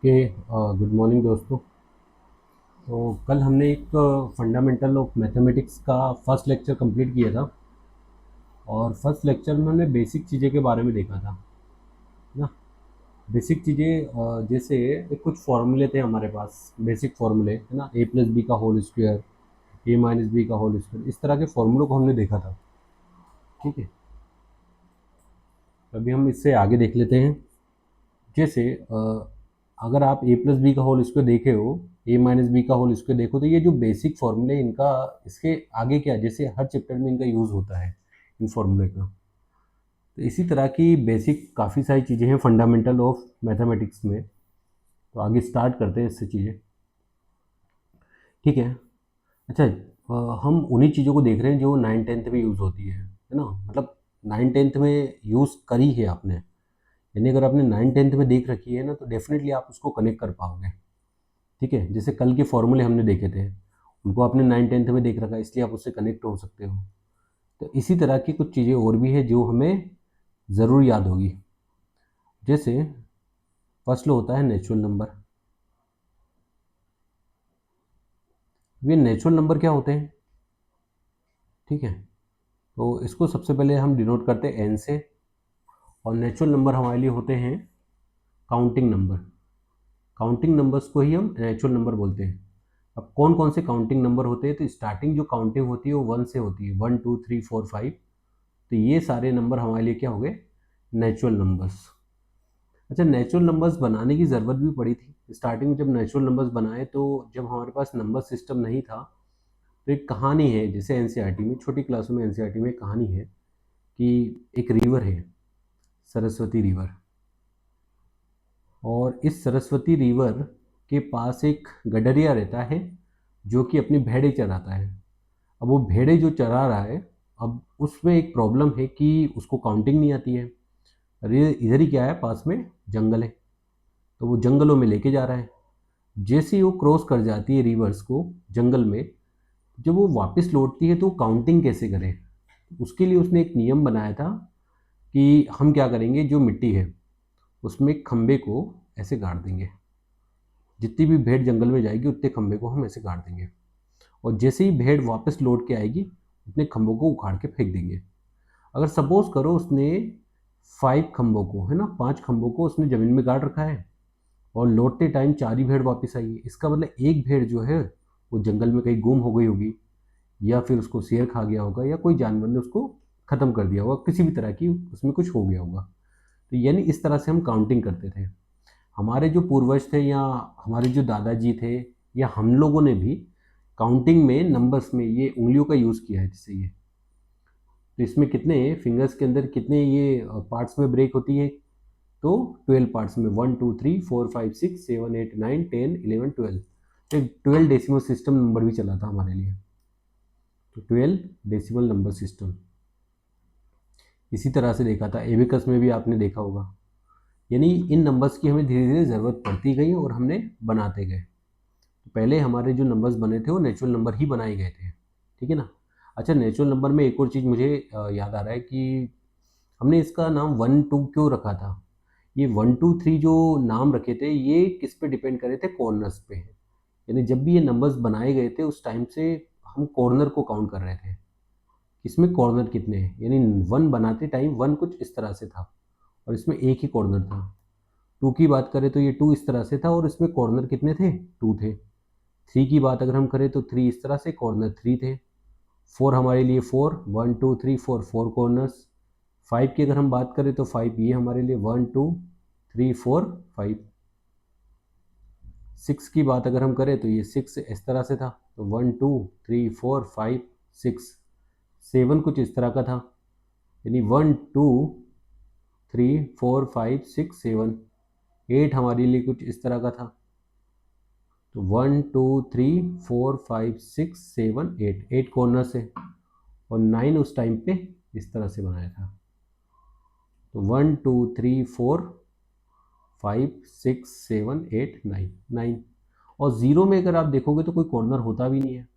Okay. Good morning दोस्तों। तो कल हमने एक फंडामेंटल ऑफ मैथमेटिक्स का फर्स्ट लेक्चर कंप्लीट किया था और फर्स्ट लेक्चर में हमने बेसिक चीज़ें के बारे में देखा था ना। बेसिक चीज़ें जैसे एक कुछ फॉर्मूले थे हमारे पास, बेसिक फॉर्मूले है ना, ए प्लस बी का होल स्क्वायर, ए माइनस बी का होल स्क्वायर, इस तरह के फॉर्मूलों को हमने देखा था। ठीक है, अभी हम इससे आगे देख लेते हैं। जैसे अगर आप ए प्लस बी का होल स्क्वायर देखे हो, ए माइनस बी का होल स्क्वायर देखो, तो ये जो बेसिक फॉर्मूले इनका, इसके आगे क्या, जैसे हर चैप्टर में इनका यूज़ होता है इन फॉर्मूले का। तो इसी तरह की बेसिक काफ़ी सारी चीज़ें हैं फंडामेंटल ऑफ मैथमेटिक्स में। तो आगे स्टार्ट करते हैं इससे चीज़ें। ठीक है। अच्छा, हम उन्हीं चीज़ों को देख रहे हैं जो 9th-10th में यूज़ होती है ना। मतलब 9th-10th में यूज़ करी है आपने, यानी अगर आपने 9th-10th में देख रखी है ना, तो डेफिनेटली आप उसको कनेक्ट कर पाओगे। ठीक है, जैसे कल के फॉर्मूले हमने देखे थे, उनको आपने 9th-10th में देख रखा है, इसलिए आप उससे कनेक्ट हो सकते हो। तो इसी तरह की कुछ चीज़ें और भी है जो हमें ज़रूर याद होगी। जैसे फर्स्ट लो होता है नेचुरल नंबर। ये नेचुरल नंबर क्या होते हैं? ठीक है, तो इसको सबसे पहले हम डिनोट करते हैं एन से, और नेचुरल नंबर हमारे लिए होते हैं काउंटिंग नंबर। काउंटिंग नंबर्स को ही हम नेचुरल नंबर बोलते हैं। अब कौन कौन से काउंटिंग नंबर होते हैं? तो स्टार्टिंग जो काउंटिंग होती है वो 1 से होती है, 1 2 3 4 5। तो ये सारे नंबर हमारे लिए क्या हो गए? Natural numbers. अच्छा, नेचुरल नंबर्स बनाने की ज़रूरत भी पड़ी थी स्टार्टिंग में। जब नेचुरल नंबर्स बनाए, तो जब हमारे पास नंबर सिस्टम नहीं था, तो एक कहानी है, जैसे एनसीईआरटी में, छोटी क्लासों में एनसीईआरटी में एक कहानी है कि एक रिवर है, सरस्वती रिवर, और इस सरस्वती रिवर के पास एक गडरिया रहता है जो कि अपनी भेड़ें चराता है। अब वो भेड़ें जो चरा रहा है, अब उसमें एक प्रॉब्लम है कि उसको काउंटिंग नहीं आती है। अरे इधर ही क्या है, पास में जंगल है, तो वो जंगलों में लेके जा रहा है। जैसे ही वो क्रॉस कर जाती है रिवर्स को जंगल में, जब वो वापस लौटती है तो काउंटिंग कैसे करें? उसके लिए उसने एक नियम बनाया था कि हम क्या करेंगे, जो मिट्टी है उसमें एक खंबे को ऐसे गाड़ देंगे, जितनी भी भेड़ जंगल में जाएगी उतने खंबे को हम ऐसे गाड़ देंगे, और जैसे ही भेड़ वापस लौट के आएगी उतने खंभों को उखाड़ के फेंक देंगे। अगर सपोज करो उसने 5 खंभों को, है ना, 5 खंभों को उसने ज़मीन में गाड़ रखा है, और लौटते टाइम 4 ही भेड़ वापस आई है, इसका मतलब एक भेड़ जो है वो जंगल में कहीं गुम हो गई होगी, या फिर उसको शेर खा गया होगा, या कोई जानवर ने उसको ख़त्म कर दिया होगा, किसी भी तरह की उसमें कुछ हो गया होगा। तो यानी इस तरह से हम काउंटिंग करते थे। हमारे जो पूर्वज थे, या हमारे जो दादाजी थे, या हम लोगों ने भी काउंटिंग में नंबर्स में ये उंगलियों का यूज़ किया है। जैसे ये, तो इसमें कितने फिंगर्स के अंदर कितने ये पार्ट्स में ब्रेक होती है? तो 12 पार्ट्स में, 1 2 3 4 5 6 7 8 9 10 11 12। एक 12 डेसिमल सिस्टम नंबर भी चला था हमारे लिए, तो 12 डेसिमल नंबर सिस्टम। इसी तरह से देखा था एबेकस में भी, आपने देखा होगा। यानी इन नंबर्स की हमें धीरे धीरे ज़रूरत पड़ती गई और हमने बनाते गए। तो पहले हमारे जो नंबर्स बने थे वो नेचुरल नंबर ही बनाए गए थे। ठीक है ना। अच्छा, नेचुरल नंबर में एक और चीज़ मुझे याद आ रहा है कि हमने इसका नाम 1 2 क्यों रखा था? ये 1 2 3 जो नाम रखे थे, ये किस पे डिपेंड करे थे? कॉर्नर्स पे। यानी जब भी ये नंबर्स बनाए गए थे उस टाइम से हम कॉर्नर को काउंट कर रहे थे, इसमें कॉर्नर कितने हैं। यानी 1 बनाते टाइम 1 कुछ इस तरह से था, और इसमें एक ही कॉर्नर था। 2 की बात करें तो ये 2 इस तरह से था, और इसमें कॉर्नर कितने थे? 2 थे। 3 की बात अगर हम करें तो 3 इस तरह से, कॉर्नर 3 थे। 4 हमारे लिए 4, 1 2 3 4, 4 कॉर्नर्स। 5 की अगर हम बात करें तो 5 ये हमारे लिए 1 2 3 4 5। 6 की बात अगर हम करें तो ये 6 इस तरह से था, तो 1 2 3 4 5 6। 7 कुछ इस तरह का था, यानी 1 2 3 4 5 6 7। 8 हमारे लिए कुछ इस तरह का था, तो 1 2 3 4 5 6 7 8, 8 कॉर्नर से। और 9 उस टाइम पे इस तरह से बनाया था, तो 1 2 3 4 5 6 7 8 9, 9। और ज़ीरो में अगर आप देखोगे तो कोई कॉर्नर होता भी नहीं है,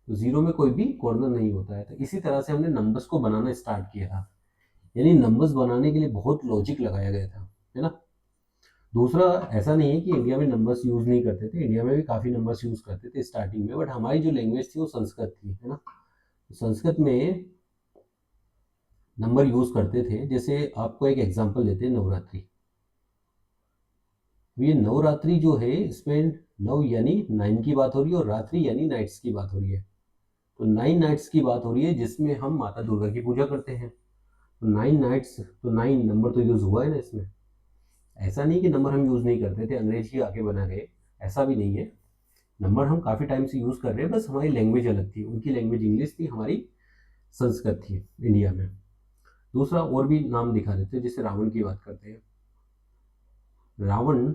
तो ज़ीरो में कोई भी कॉर्नर नहीं होता है। तो इसी तरह से हमने नंबर्स को बनाना स्टार्ट किया था, यानी नंबर्स बनाने के लिए बहुत लॉजिक लगाया गया था, है ना। दूसरा, ऐसा नहीं है कि इंडिया में नंबर्स यूज़ नहीं करते थे, इंडिया में भी काफ़ी नंबर्स यूज़ करते थे स्टार्टिंग में, बट हमारी जो लैंग्वेज थी वो संस्कृत थी, है ना। संस्कृत में नंबर यूज़ करते थे। जैसे आपको एक एग्जांपल देते हैं, नवरात्रि। ये नवरात्रि जो है, इसमें नव यानी 9 की बात हो रही है और रात्रि यानी नाइट्स की बात हो रही है। तो 9 नाइट्स की बात हो रही है जिसमें हम माता दुर्गा की पूजा करते हैं। तो 9 नाइट्स, तो 9 नंबर तो यूज़ हुआ है ना इसमें। ऐसा नहीं कि नंबर हम यूज़ नहीं करते थे, अंग्रेजी आके बना गए, ऐसा भी नहीं है। नंबर हम काफ़ी टाइम से यूज़ कर रहे हैं, बस हमारी लैंग्वेज अलग थी। उनकी लैंग्वेज इंग्लिश थी, हमारी संस्कृत थी इंडिया में। दूसरा, और भी नाम दिखा देते हैं, जैसे रावण की बात करते हैं। रावण,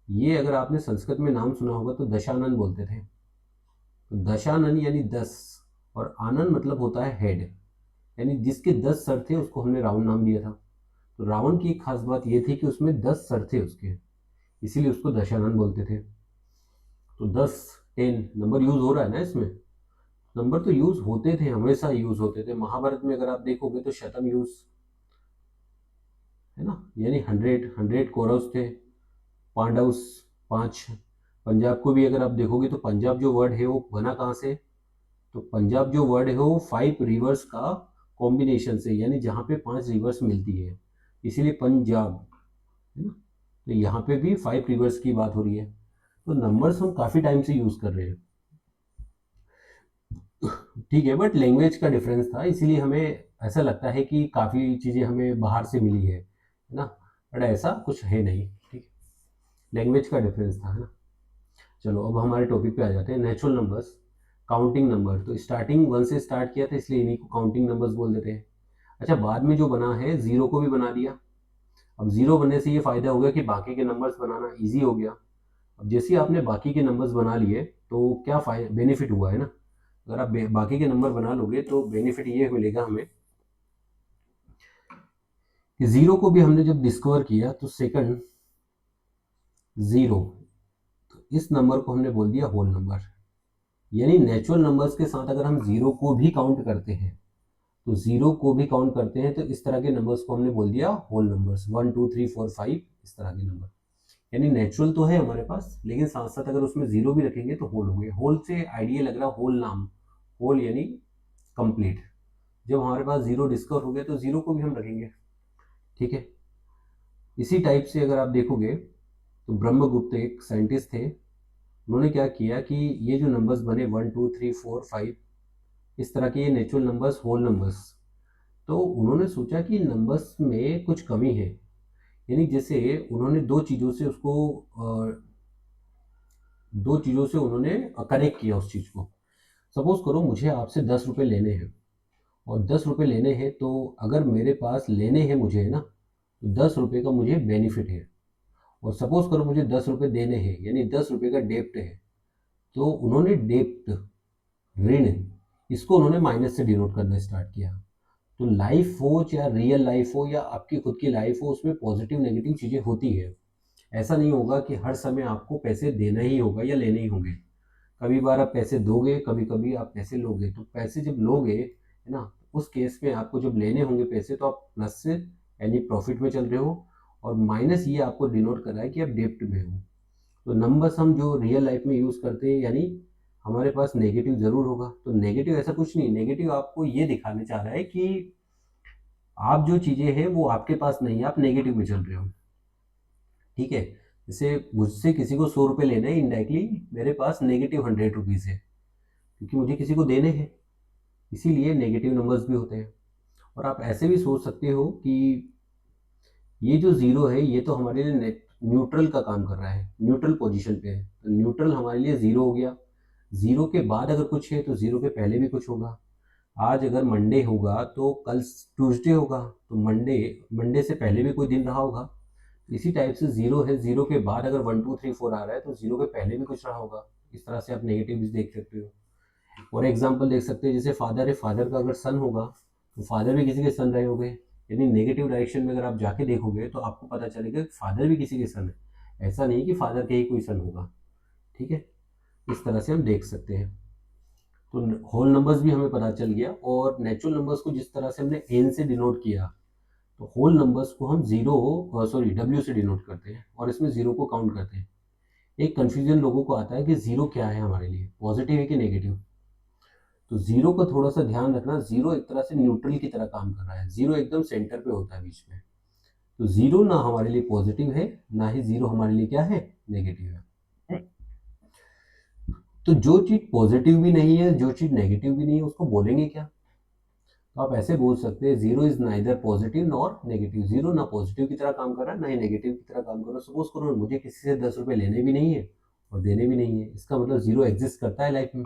ये अगर आपने संस्कृत में नाम सुना होगा तो दशानन बोलते थे। तो दशानन यानी 10, और आनन मतलब होता है हेड, यानी जिसके 10 सर थे उसको हमने रावण नाम दिया था। तो रावण की एक खास बात ये थी कि उसमें 10 सर थे उसके, इसीलिए उसको दशानन बोलते थे। तो 10, 10 नंबर यूज हो रहा है ना इसमें। नंबर तो यूज होते थे, हमेशा यूज होते थे। महाभारत में अगर आप देखोगे तो शतम यूज है ना, यानी 100 कौरव थे, पांडव 5। पंजाब को भी अगर आप देखोगे तो पंजाब जो वर्ड है वो बना कहाँ से, तो पंजाब जो वर्ड है वो 5 रिवर्स का कॉम्बिनेशन से, यानी जहाँ पे 5 रिवर्स मिलती है, इसीलिए पंजाब, है ना। तो यहाँ पे भी 5 रिवर्स की बात हो रही है। तो नंबर्स हम काफ़ी टाइम से यूज़ कर रहे हैं, ठीक है, बट लैंग्वेज का डिफरेंस था, इसीलिए हमें ऐसा लगता है कि काफ़ी चीज़ें हमें बाहर से मिली है ना, बट ऐसा कुछ है नहीं, ठीक। लैंग्वेज का डिफरेंस था, है ना। चलो अब हमारे टॉपिक पे आ जाते हैं, नेचुरल नंबर्स, काउंटिंग नंबर। तो स्टार्टिंग 1 से स्टार्ट किया था, इसलिए इन्हीं को काउंटिंग नंबर्स बोल देते हैं। अच्छा, बाद में जो बना है, ज़ीरो को भी बना दिया। अब ज़ीरो बनने से ये फ़ायदा हो गया कि बाकी के नंबर्स बनाना ईजी हो गया। अब जैसे ही आपने बाकी के नंबर्स बना लिए तो क्या बेनिफिट हुआ है ना, अगर आप बाकी के नंबर बना लोगे तो बेनिफिट ये मिलेगा हमें कि ज़ीरो को भी हमने जब डिस्कवर किया तो सेकंड ज़ीरो, तो इस नंबर को हमने बोल दिया होल नंबर। यानी नेचुरल नंबर्स के साथ अगर हम ज़ीरो को भी काउंट करते हैं, तो ज़ीरो को भी काउंट करते हैं, तो इस तरह के नंबर्स को हमने बोल दिया होल नंबर्स। 1 2 3 4 5 इस तरह के नंबर, यानी नेचुरल तो है हमारे पास, लेकिन साथ साथ अगर उसमें ज़ीरो भी रखेंगे तो होल हो गए। होल से आइडिया लग रहा, होल नाम, होल यानी कंप्लीट। जब हमारे पास ज़ीरो डिस्कवर हो गया तो ज़ीरो को भी हम रखेंगे, ठीक है। इसी टाइप से अगर आप देखोगे तो ब्रह्मगुप्त एक साइंटिस्ट थे, उन्होंने क्या किया कि ये जो नंबर्स बने 1 2 3 4 5 इस तरह के, ये नेचुरल नंबर्स, होल नंबर्स, तो उन्होंने सोचा कि नंबर्स में कुछ कमी है। यानी जैसे उन्होंने दो चीज़ों से उन्होंने कनेक्ट किया उस चीज़ को। सपोज करो मुझे आपसे 10 रुपये लेने हैं, और 10 रुपये लेने हैं, तो अगर मेरे पास लेने हैं मुझे, है ना, तो 10 रुपये का मुझे बेनिफिट है। और सपोज करो मुझे 10 रुपये देने हैं, यानी 10 रुपये का डेप्ट है। तो उन्होंने डेप्ट, ऋण, इसको उन्होंने माइनस से डिनोट करना स्टार्ट किया। तो लाइफ हो, चाहे रियल लाइफ हो या आपकी खुद की लाइफ हो, उसमें पॉजिटिव नेगेटिव चीज़ें होती है। ऐसा नहीं होगा कि हर समय आपको पैसे देना ही होगा या लेने ही होंगे। कभी बार आप पैसे दोगे, कभी कभी आप पैसे लोगे। तो पैसे जब लोगे, है ना, उस केस में आपको जब लेने होंगे पैसे, तो आप प्लस से यानी प्रॉफिट में चल रहे हो, और माइनस ये आपको डिनोट कर रहा है कि आप डेप्ट में हो। तो नंबर्स हम जो रियल लाइफ में यूज़ करते हैं, यानी हमारे पास नेगेटिव ज़रूर होगा। तो नेगेटिव ऐसा कुछ नहीं, नेगेटिव आपको ये दिखाने चाह रहा है कि आप जो चीज़ें हैं वो आपके पास नहीं है, आप नेगेटिव में चल रहे हो, ठीक है। जैसे मुझसे किसी को 100 रुपये लेना है, इनडायरेक्टली मेरे पास नेगेटिव 100 रुपीज़ है, क्योंकि मुझे किसी को देने हैं, इसीलिए नेगेटिव नंबर्स भी होते हैं। और आप ऐसे भी सोच सकते हो कि ये जो ज़ीरो है ये तो हमारे लिए न्यूट्रल का काम कर रहा है, न्यूट्रल पोजीशन पे है। तो न्यूट्रल हमारे लिए ज़ीरो हो गया। ज़ीरो के बाद अगर कुछ है तो ज़ीरो के पहले भी कुछ होगा। आज अगर मंडे होगा तो कल ट्यूसडे होगा, तो मंडे, मंडे से पहले भी कोई दिन रहा होगा। इसी टाइप से ज़ीरो है, ज़ीरो के बाद अगर 1 2 3 4 आ रहा है तो ज़ीरो के पहले भी कुछ रहा होगा। इस तरह से आप नेगेटिव भी देख सकते हो। और एग्जाम्पल देख सकते हैं, जैसे फादर है, फादर का अगर सन होगा तो फादर भी किसी के सन रहे होंगे। यानी नेगेटिव डायरेक्शन में अगर आप जाके देखोगे तो आपको पता चलेगा कि फादर भी किसी के सन है, ऐसा नहीं कि फादर के ही कोई सन होगा, ठीक है। इस तरह से हम देख सकते हैं। तो होल नंबर्स भी हमें पता चल गया, और नेचुरल नंबर्स को जिस तरह से हमने एन से डिनोट किया, तो होल नंबर्स को हम डब्ल्यू से डिनोट करते हैं और इसमें जीरो को काउंट करते हैं। एक कंफ्यूजन लोगों को आता है कि जीरो क्या है हमारे लिए, पॉजिटिव है कि नेगेटिव। तो जीरो का थोड़ा सा ध्यान रखना, जीरो एक तरह से न्यूट्रल की तरह काम कर रहा है, जीरो एकदम सेंटर पे होता है बीच में। तो जीरो ना हमारे लिए पॉजिटिव है, ना ही जीरो हमारे लिए क्या है, नेगेटिव है। तो जो चीज पॉजिटिव भी नहीं है, जो चीज नेगेटिव भी नहीं है, उसको बोलेंगे क्या? तो आप ऐसे बोल सकते हैं, zero is neither positive nor negative. Zero ना पॉजिटिव की तरह काम कर रहा है, ना ही नेगेटिव की तरह काम कर रहा है। सपोज करो मुझे किसी से 10 रुपए लेने भी नहीं है और देने भी नहीं है, इसका मतलब जीरो एग्जिस्ट करता है लाइफ में,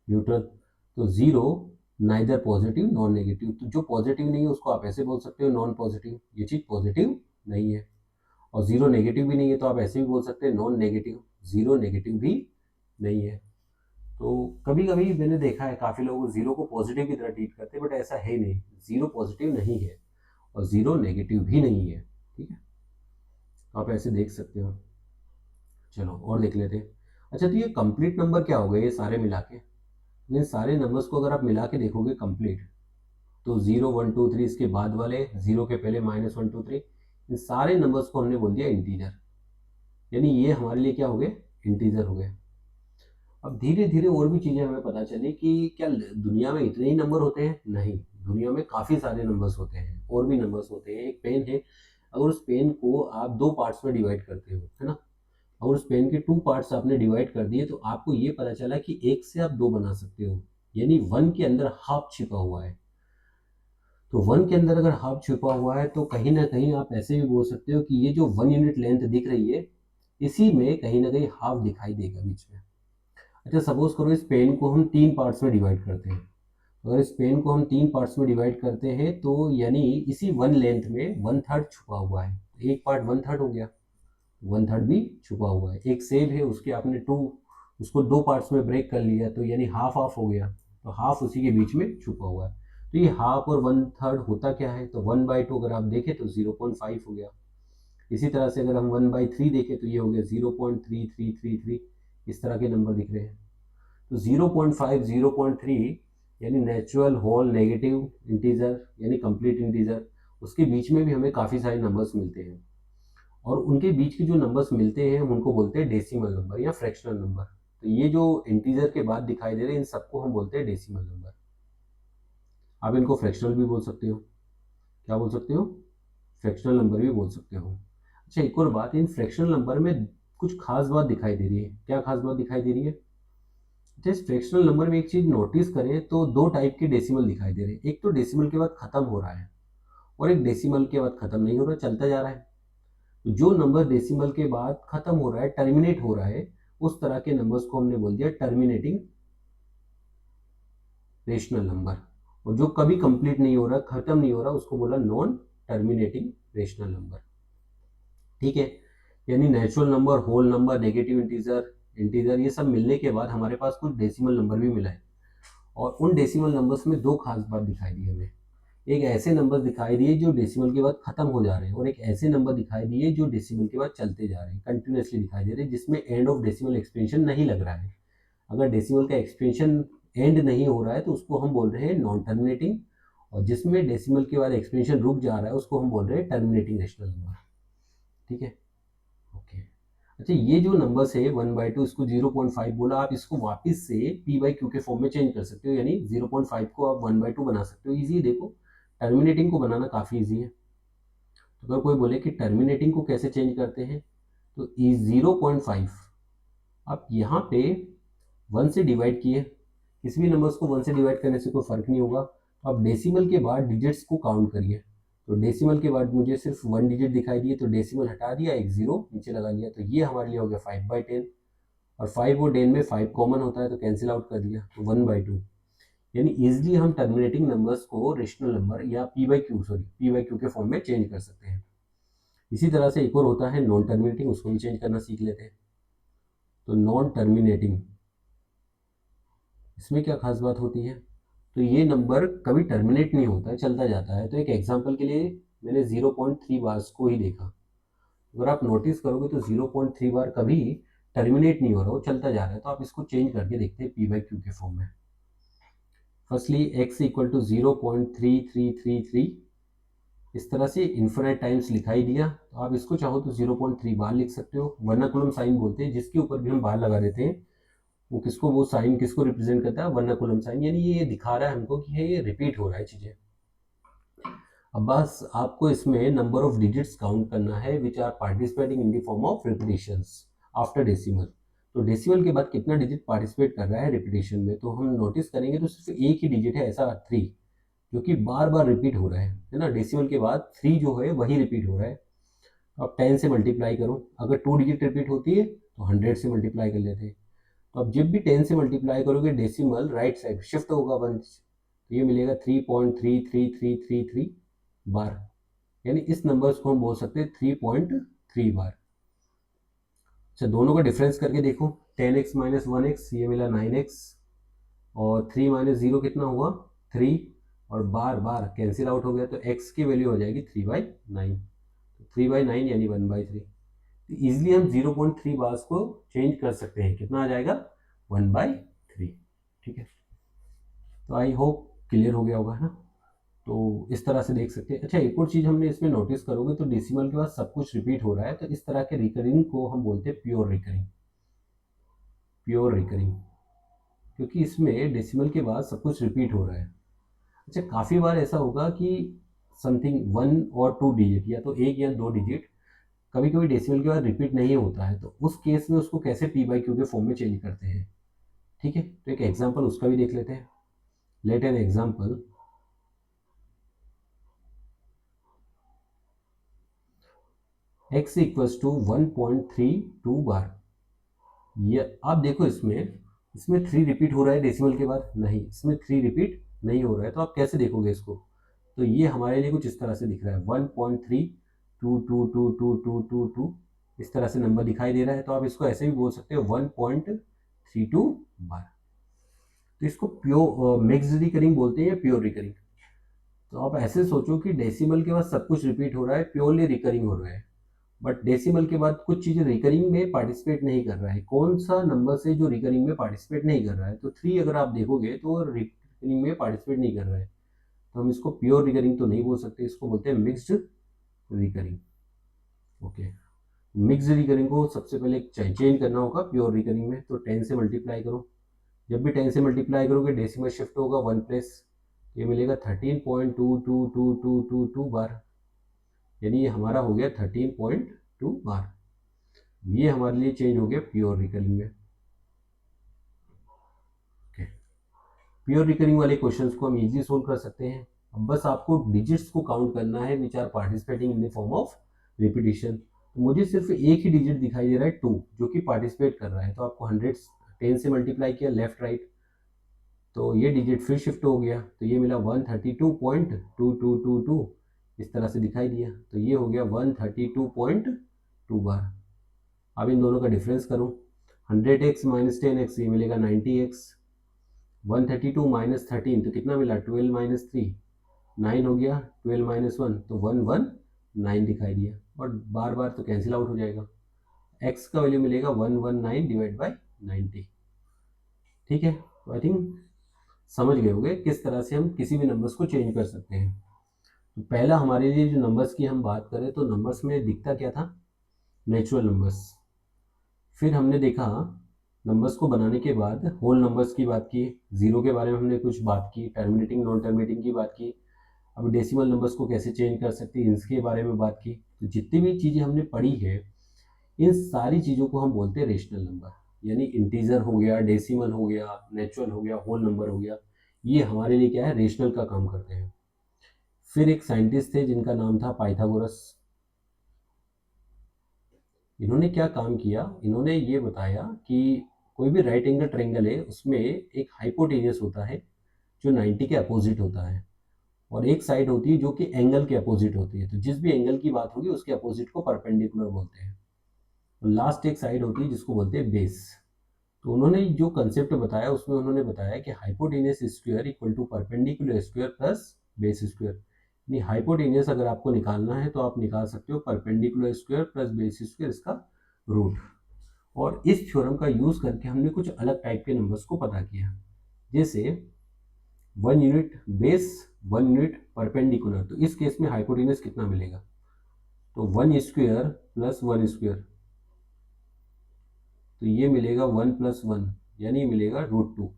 न्यूट्रल। तो zero neither positive non negative. तो जो पॉजिटिव नहीं है उसको आप ऐसे बोल सकते हो, नॉन पॉजिटिव, ये चीज पॉजिटिव नहीं है। और जीरो नेगेटिव भी नहीं है तो आप ऐसे भी बोल सकते हैं, नॉन नेगेटिव, जीरो नेगेटिव भी नहीं है। तो कभी कभी मैंने देखा है काफी लोग जीरो को पॉजिटिव की तरह ट्रीट करते हैं, बट ऐसा है नहीं, जीरो पॉजिटिव नहीं है और जीरो नेगेटिव भी नहीं है। ठीक है, तो आप ऐसे देख सकते हो। चलो और देख लेते हैं। अच्छा, तो ये कंप्लीट नंबर क्या हो गए ये सारे मिला के? इन सारे नंबर्स को अगर आप मिला के देखोगे कंप्लीट, तो 0 1 2 3 इसके बाद वाले, जीरो के पहले -1 2 3, इन सारे नंबर्स को हमने बोल दिया इंटीजर। यानी ये हमारे लिए क्या हो गए, इंटीजर हो गए। अब धीरे धीरे और भी चीजें हमें पता चली कि क्या दुनिया में इतने ही नंबर होते हैं? नहीं, दुनिया में काफी सारे नंबर्स होते हैं, और भी नंबर्स होते हैं। एक पेन है, अगर उस पेन को आप दो पार्ट्स में डिवाइड करते हो, है ना, और उस पेन के टू पार्ट्स आपने डिवाइड कर दिए, तो आपको ये पता चला कि एक से आप दो बना सकते हो, यानी वन के अंदर हाफ छिपा हुआ है। तो वन के अंदर अगर हाफ छिपा हुआ है, तो कहीं ना कहीं आप ऐसे भी बोल सकते हो कि ये जो 1 यूनिट लेंथ दिख रही है, इसी में कहीं ना कहीं हाफ दिखाई देगा बीच में। अच्छा, सपोज करो इस पेन को हम तीन पार्ट्स में डिवाइड करते हैं। अगर इस पेन को हम तीन पार्ट्स में डिवाइड करते हैं, तो यानी इसी वन लेंथ में 1/3 छुपा हुआ है। एक पार्ट 1/3 हो गया, 1/3 भी छुपा हुआ है। एक सेब है, उसके आपने उसको दो पार्ट्स में ब्रेक कर लिया, तो यानी हाफ हाफ हो गया, तो हाफ उसी के बीच में छुपा हुआ है। तो ये हाफ और 1/3 होता क्या है, तो 1/2 अगर आप देखें तो 0.5 हो गया। इसी तरह से अगर हम 1/3 देखें तो ये हो गया 0.3333, इस तरह के नंबर दिख रहे हैं। तो 0.5 0.3 यानी नेचुरल होल नेगेटिव इंटीजर, यानी कंप्लीट इंटीजर, उसके बीच में भी हमें काफ़ी सारे नंबर्स मिलते हैं। और उनके बीच के जो नंबर्स मिलते हैं हम उनको बोलते हैं डेसिमल नंबर या फ्रैक्शनल नंबर। तो ये जो इंटीजर के बाद दिखाई दे रहे हैं, इन सबको हम बोलते हैं डेसिमल नंबर। आप इनको फ्रैक्शनल भी बोल सकते हो। क्या बोल सकते हो? फ्रैक्शनल नंबर भी बोल सकते हो। अच्छा, एक और बात, इन फ्रैक्शनल नंबर में कुछ खास बात दिखाई दे रही है। क्या खास बात दिखाई दे रही है? जैसे फ्रैक्शनल नंबर में एक चीज नोटिस करें तो दो टाइप के डेसिमल दिखाई दे रहे हैं। एक तो डेसिमल के बाद खत्म हो रहा है, और एक डेसिमल के बाद खत्म नहीं हो रहा, चलता जा रहा है। तो जो नंबर डेसिमल के बाद खत्म हो रहा है, टर्मिनेट हो रहा है, उस तरह के नंबर्स को हमने बोल दिया टर्मिनेटिंग रेशनल नंबर। और जो कभी कंप्लीट नहीं हो रहा, खत्म नहीं हो रहा, उसको बोला नॉन टर्मिनेटिंग रेशनल नंबर। ठीक है, यानी natural number, whole number, negative integer, integer, ये सब मिलने के बाद हमारे पास कुछ डेसिमल नंबर भी मिला है। और उन डेसिमल नंबर्स में दो खास बात दिखाई दी हमें। एक ऐसे नंबर दिखाई दिए जो डेसिमल के बाद खत्म हो जा रहे हैं, और एक ऐसे नंबर दिखाई दिए जो डेसिमल के बाद चलते जा रहे हैं, कंटिन्यूसली दिखाई दे रहे हैं, जिसमें एंड ऑफ डेसिमल एक्सपेंशन नहीं लग रहा है। अगर डेसिमल का एक्सपेंशन एंड नहीं हो रहा है तो उसको हम बोल रहे हैं नॉन टर्मिनेटिंग, और जिसमें डेसिमल के बाद एक्सपेंशन रुक जा रहा है उसको हम बोल रहे हैं टर्मिनेटिंग रेशनल नंबर। ठीक है, ओके। अच्छा, ये जो नंबर्स है 1/2, इसको 0.5 बोला, आप इसको वापस से p/q के फॉर्म में चेंज कर सकते हो, यानी 0.5 को आप 1/2 बना सकते हो। ईजी, देखो टर्मिनेटिंग को बनाना काफ़ी ईजी है। तो अगर कोई बोले कि टर्मिनेटिंग को कैसे चेंज करते हैं, तो 0.5 आप यहाँ पे 1 से डिवाइड किए, किसी भी नंबर्स को 1 से डिवाइड करने से कोई फर्क नहीं होगा। तो आप डेसिमल के बाद डिजिट्स को काउंट करिए। तो डेसिमल के बाद मुझे सिर्फ 1 डिजिट दिखाई दिए, तो डेसिमल हटा दिया, एक जीरो नीचे लगा लिया, तो ये हमारे लिए हो गया 5/10। और 5 और 10 में 5 कॉमन होता है, तो कैंसिल आउट कर दिया, तो 1/2। यानी इजिली हम टर्मिनेटिंग नंबर्स को रेशनल नंबर या p/q के फॉर्म में चेंज कर सकते हैं। इसी तरह से एक और होता है नॉन टर्मिनेटिंग, उसको भी चेंज करना सीख लेते हैं। तो नॉन टर्मिनेटिंग, इसमें क्या खास बात होती है, तो ये नंबर कभी टर्मिनेट नहीं होता है, चलता जाता है। तो एक एग्जांपल के लिए मैंने 0.3 बार्स को ही देखा। अगर आप नोटिस करोगे तो 0.3 बार कभी टर्मिनेट नहीं हो रहा, वो चलता जा रहा है। तो आप इसको चेंज करके देखते हैं p/q के फॉर्म में। फर्स्टली x = 0.3333, इस तरह से इन्फिनाइट टाइम्स लिखाई दिया, तो आप इसको चाहो तो 0.3 बार लिख सकते हो। वर्नाकुलम साइन बोलते हैं जिसके ऊपर भी हम बार लगा देते हैं, वो किसको, वो साइन किसको रिप्रेजेंट करता है, वर्नाकुलम साइन, यानी ये दिखा रहा है हमको कि ये रिपीट हो रहा है चीज़ें। अब बस आपको इसमें नंबर ऑफ डिजिट्स काउंट करना है which are participating in the form of repetitions after decimal. तो डेसिमल के बाद कितना डिजिट पार्टिसिपेट कर रहा है रिपीटिशन में, तो हम नोटिस करेंगे तो सिर्फ एक ही डिजिट है ऐसा 3, जो कि बार बार रिपीट हो रहा है ना। डेसिमल के बाद 3 जो है वही रिपीट हो रहा है। अब 10 से मल्टीप्लाई करो, अगर 2 डिजिट रिपीट होती है तो 100 से मल्टीप्लाई कर लेते हैं। तो अब जब भी 10 से मल्टीप्लाई करोगे डेसिमल राइट साइड शिफ्ट होगा 1, तो ये मिलेगा 3.33333 बार, यानी इस नंबर्स को हम बोल सकते हैं 3.3 बार। अच्छा, दोनों का डिफरेंस करके देखो, 10x माइनस 1x ये मिला 9x, और 3 माइनस 0 कितना हुआ 3, और बार बार कैंसिल आउट हो गया, तो x की वैल्यू हो जाएगी 3/9, 3/9 यानी 1/3। तो ईजिली हम 0.3 बार्स को चेंज कर सकते हैं, कितना आ जाएगा 1/3। ठीक है, तो आई होप क्लियर हो गया होगा, है ना। तो इस तरह से देख सकते हैं। अच्छा, एक और चीज़ हमने इसमें नोटिस करोगे तो डेसिमल के बाद सब कुछ रिपीट हो रहा है, तो इस तरह के रिकरिंग को हम बोलते हैं प्योर रिकरिंग। प्योर रिकरिंग, क्योंकि इसमें डेसिमल के बाद सब कुछ रिपीट हो रहा है। अच्छा, काफ़ी बार ऐसा होगा कि समथिंग 1 और 2 डिजिट, या तो 1 या 2 डिजिट कभी कभी डेसिमल के बाद रिपीट नहीं होता है, तो उस केस में उसको कैसे p/q के फॉर्म में चेंज करते हैं। ठीक है, तो एक एग्जांपल उसका भी देख लेते हैं। Let an example, x equals to 1.32 बार। ये आप देखो, इसमें 3 रिपीट हो रहा है डेसिमल के बाद, नहीं इसमें 3 रिपीट नहीं हो रहा है, तो आप कैसे देखोगे इसको। तो ये हमारे लिए कुछ इस तरह से दिख रहा है 1.32222222, इस तरह से नंबर दिखाई दे रहा है, तो आप इसको ऐसे भी बोल सकते हो 1.32 बार। तो इसको प्योर मिक्स्ड रिकरिंग बोलते हैं या प्योर रिकरिंग। तो आप ऐसे सोचो कि डेसिमल के बाद सब कुछ रिपीट हो रहा है, प्योरली रिकरिंग हो रहा है, बट डेसिमल के बाद कुछ चीज़ें रिकरिंग में पार्टिसिपेट नहीं कर रहा है। कौन सा नंबर से जो रिकरिंग में पार्टिसिपेट नहीं कर रहा है, तो 3 अगर आप देखोगे तो रिकरिंग में पार्टिसिपेट नहीं कर रहा है, तो हम इसको प्योर रिकरिंग तो नहीं बोल सकते, इसको बोलते हैं mixed recurring. Okay, mixed recurring को सबसे पहले चेंज करना होगा प्योर रिकरिंग में, तो 10 से मल्टीप्लाई करो, जब भी 10 से मल्टीप्लाई करोगे डेसिमल शिफ्ट होगा 1 प्लस, ये मिलेगा 13.22222 बार, यानी ये हमारा हो गया 13.2 बार। ये हमारे लिए चेंज हो गया प्योर रिकरिंग में। ओके, प्योर रिकरिंग वाले क्वेश्चंस को हम इजीली सोल्व कर सकते हैं। अब बस आपको डिजिट्स को काउंट करना है which are participating in the form of repetition. तो मुझे सिर्फ एक ही डिजिट दिखाई दे रहा है 2, जो कि पार्टिसिपेट कर रहा है, तो आपको 100 10 से मल्टीप्लाई किया लेफ्ट राइट, तो ये डिजिट फिर शिफ्ट हो गया, तो ये मिला 132.2222, इस तरह से दिखाई दिया, तो ये हो गया 132.2 बार। अब इन दोनों का डिफरेंस करूँ, 100x माइनस 10x ये मिलेगा 90x, 132 माइनस 13 तो कितना मिला 12 माइनस 3 9 हो गया, 12 माइनस 1 तो 119 दिखाई दिया, और बार बार तो कैंसिल आउट हो जाएगा, x का वैल्यू मिलेगा 119 डिवाइड बाई 90। ठीक है, तो आई थिंक समझ गए होंगे किस तरह से हम किसी भी नंबर्स को चेंज कर सकते हैं। तो पहला हमारे लिए जो नंबर्स की हम बात करें तो नंबर्स में दिखता क्या था, नेचुरल नंबर्स। फिर हमने देखा नंबर्स को बनाने के बाद होल नंबर्स की बात की, जीरो के बारे में हमने कुछ बात की, टर्मिनेटिंग नॉन टर्मिनेटिंग की बात की, अब डेसिमल नंबर्स को कैसे चेंज कर सकते हैं इसके बारे में बात की। तो जितनी भी चीज़ें हमने पढ़ी है इन सारी चीज़ों को हम बोलते हैं रेशनल नंबर, यानी इंटीजर हो गया, डेसिमल हो गया, नेचुरल हो गया, होल नंबर हो गया, ये हमारे लिए क्या है, रेशनल का काम करते हैं। फिर एक साइंटिस्ट थे जिनका नाम था पाइथागोरस। इन्होंने क्या काम किया, इन्होंने ये बताया कि कोई भी राइट एंगल ट्रायंगल है उसमें एक हाइपोटेनियस होता है जो 90 के अपोजिट होता है, और एक साइड होती है जो कि एंगल के अपोजिट होती है, तो जिस भी एंगल की बात होगी उसके अपोजिट को परपेंडिकुलर बोलते हैं। और लास्ट एक साइड होती है जिसको बोलते हैं बेस। तो उन्होंने जो कंसेप्ट बताया उसमें उन्होंने बताया कि hypotenuse square equal to perpendicular square plus base square, यानी हाइपोटेनियस अगर आपको निकालना है तो आप निकाल सकते हो perpendicular square plus base square इसका रूट। और इस थ्योरम का यूज करके हमने कुछ अलग टाइप के नंबर्स को पता किया, जैसे 1 यूनिट बेस 1 यूनिट परपेंडिकुलर, तो इस केस में हाइपोटेनस कितना मिलेगा, तो 1 स्क्वायर प्लस 1 स्क्वायर, तो ये मिलेगा 1 प्लस 1, यानी मिलेगा √2,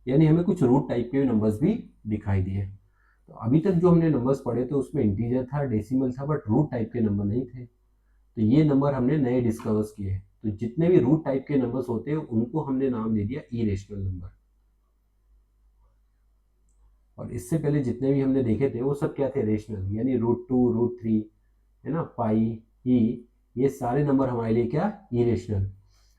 यानी हमें कुछ रूट टाइप के नंबर्स भी दिखाई दिए। तो अभी तक जो हमने नंबर्स पढ़े थे उसमें इंटीजर था, डेसिमल था, बट रूट टाइप के नंबर नहीं थे। तो ये नंबर हमने नए डिस्कवर्स किए। तो जितने भी रूट टाइप के नंबर्स होते हैं उनको हमने नाम दे दिया इरेशनल नंबर। और इससे पहले जितने भी हमने देखे थे वो सब क्या थे, रेशनल, यानी √2, √3, है ना, पाई, ई, ये सारे नंबर हमारे लिए क्या, इरेशनल।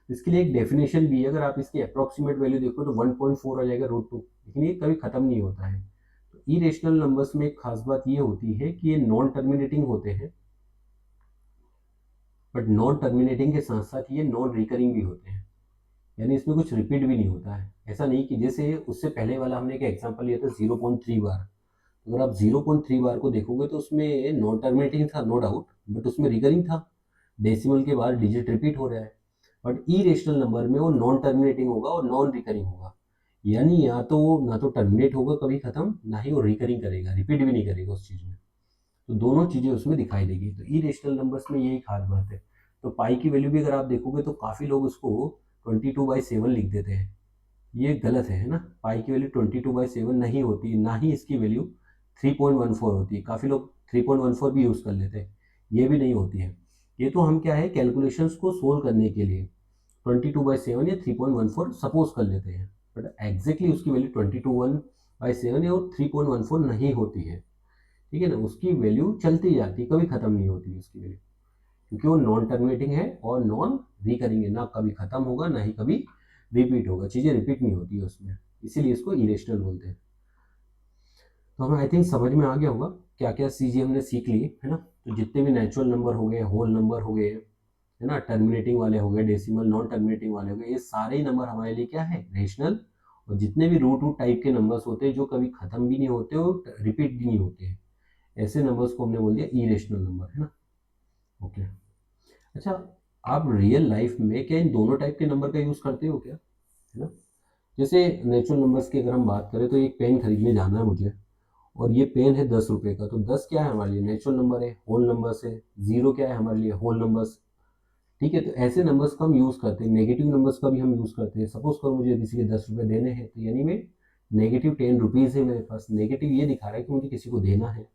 इसके लिए एक डेफिनेशन भी है, अगर आप इसकी अप्रोक्सीमेट वैल्यू देखो तो 1.4 आ जाएगा √2, लेकिन ये कभी खत्म नहीं होता है। तो इरेशनल नंबर्स में एक खास बात ये होती है कि ये नॉन टर्मिनेटिंग होते हैं, बट नॉन टर्मिनेटिंग के साथ साथ ये नॉन रिकरिंग भी होते हैं, यानी इसमें कुछ रिपीट भी नहीं होता है। ऐसा नहीं कि जैसे उससे पहले वाला हमने एक एग्जांपल लिया था 0.3 बार, अगर आप 0.3 बार को देखोगे तो उसमें नॉन टर्मिनेटिंग था नो डाउट, बट उसमें रिकरिंग था, डेसिमल के बाद डिजिट रिपीट हो रहा है। बट इरेशनल नंबर में वो नॉन टर्मिनेटिंग होगा और नॉन रिकरिंग होगा, यानी या तो वो ना तो टर्मिनेट होगा कभी खत्म, ना ही वो रिकरिंग करेगा, रिपीट भी नहीं करेगा उस चीज़ में। तो दोनों चीज़ें उसमें दिखाई देगी। तो इरेशनल नंबर्स में यही खास बात है। तो पाई की वैल्यू भी अगर आप देखोगे तो काफ़ी लोग उसको 22/7 लिख देते हैं, ये गलत है ना। पाई की वैल्यू 22/7 नहीं होती, ना ही इसकी वैल्यू 3.14 होती है। काफ़ी लोग 3.14 भी यूज़ कर लेते हैं, ये भी नहीं होती है। ये तो हम क्या है, कैलकुलेशंस को सोल्व करने के लिए 22/7 या 3.14 सपोज कर लेते हैं, बट एग्जैक्टली उसकी वैल्यू 22/7 या 3.14 नहीं होती है, ठीक है ना। उसकी वैल्यू चलती जाती, कभी खत्म नहीं होती उसकी वैल्यू, क्योंकि वो नॉन टर्मिनेटिंग है और नॉन रिकरिंग है, ना कभी खत्म होगा ना ही कभी रिपीट होगा, चीज़ें रिपीट नहीं होती है उसमें, इसीलिए इसको इरेशनल बोलते हैं। तो हमें आई थिंक समझ में आ गया होगा क्या क्या चीज़ें हमने सीख ली, है ना। तो जितने भी नेचुरल नंबर हो गए, होल नंबर हो गए, है ना, टर्मिनेटिंग वाले हो गए, डेसिमल, नॉन टर्मिनेटिंग वाले हो गए, ये सारे ही नंबर हमारे लिए क्या है, रेशनल। और जितने भी रूट रूट टाइप के नंबर्स होते हैं जो कभी खत्म भी नहीं होते और रिपीट भी नहीं होते हैं, ऐसे नंबर्स को हमने बोल दिया इरेशनल नंबर, है ना। ओके, अच्छा, आप रियल लाइफ में क्या इन दोनों टाइप के नंबर का यूज़ करते हो क्या, है ना। जैसे नेचुरल नंबर्स की अगर हम बात करें तो एक पेन खरीदने जाना है मुझे, और ये पेन है 10 रुपये का, तो 10 क्या है हमारे लिए, नेचुरल नंबर है, होल नंबर्स है। 0 क्या है हमारे लिए, होल नंबर्स, ठीक है। तो ऐसे नंबर्स का हम यूज़ करते हैं, नेगेटिव नंबर्स का भी हम यूज़ करते हैं। सपोज करो मुझे किसी के 10 रुपये देने हैं, तो यानी मैं -10 रुपीज़ है मेरे पास, नेगेटिव ये दिखा रहा है कि मुझे किसी को देना है।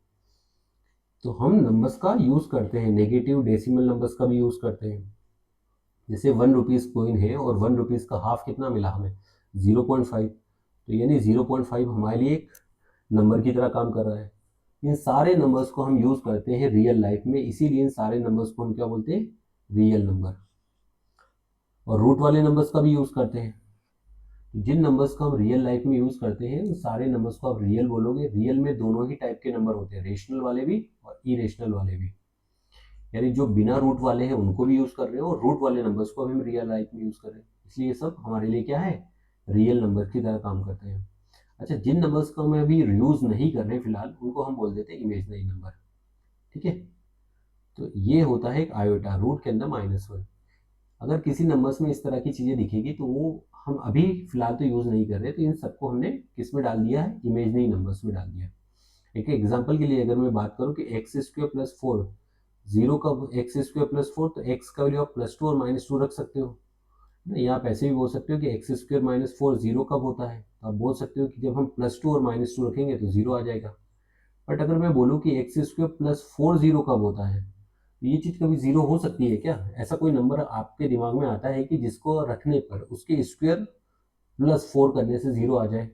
तो हम नंबर्स का यूज़ करते हैं, नेगेटिव डेसिमल नंबर्स का भी यूज़ करते हैं। जैसे 1 रुपीज़ कॉइन है और 1 रुपीज़ का हाफ कितना मिला हमें, 0.5, तो यानी 0.5 हमारे लिए एक नंबर की तरह काम कर रहा है। इन सारे नंबर्स को हम यूज़ करते हैं रियल लाइफ में, इसीलिए इन सारे नंबर्स को हम क्या बोलते हैं, रियल नंबर। और रूट वाले नंबर्स का भी यूज़ करते हैं। जिन नंबर्स को हम रियल लाइफ में यूज़ करते हैं उन सारे नंबर्स को आप रियल बोलोगे। रियल में दोनों ही टाइप के नंबर होते हैं, रेशनल वाले भी और इरेशनल वाले भी, यानी जो बिना रूट वाले हैं उनको भी यूज़ कर रहे हो और रूट वाले नंबर्स को भी हम रियल लाइफ में यूज़ कर रहे हैं, इसलिए ये सब हमारे लिए क्या है, रियल नंबर की तरह काम करते हैं। अच्छा, जिन नंबर्स को हम अभी यूज़ नहीं कर रहे फिलहाल, उनको हम बोल देते हैं इमेजनरी नंबर, ठीक है। तो ये होता है एक आयोटा, रूट के अंदर -1। अगर किसी नंबर्स में इस तरह की चीज़ें दिखेगी तो वो हम अभी फिलहाल तो यूज़ नहीं कर रहे, तो इन सबको हमने किस में डाल दिया है, इमेजनरी नंबर्स में डाल दिया। एक एग्जांपल के लिए अगर मैं बात करूं कि x² + 4, 0 का x² + 4, तो x का वैल्यू आप +2 और -2 रख सकते हो ना। या आप ऐसे भी बोल सकते हो कि x² - 4 0 कब होता है, तो आप बोल सकते हो कि जब हम +2 और -2 रखेंगे तो 0 आ जाएगा। बट अगर मैं बोलूँ कि x² + 4 0 कब होता है, तो ये चीज़ कभी 0 हो सकती है क्या? ऐसा कोई नंबर आपके दिमाग में आता है कि जिसको रखने पर उसके स्क्वायर +4 करने से 0 आ जाए?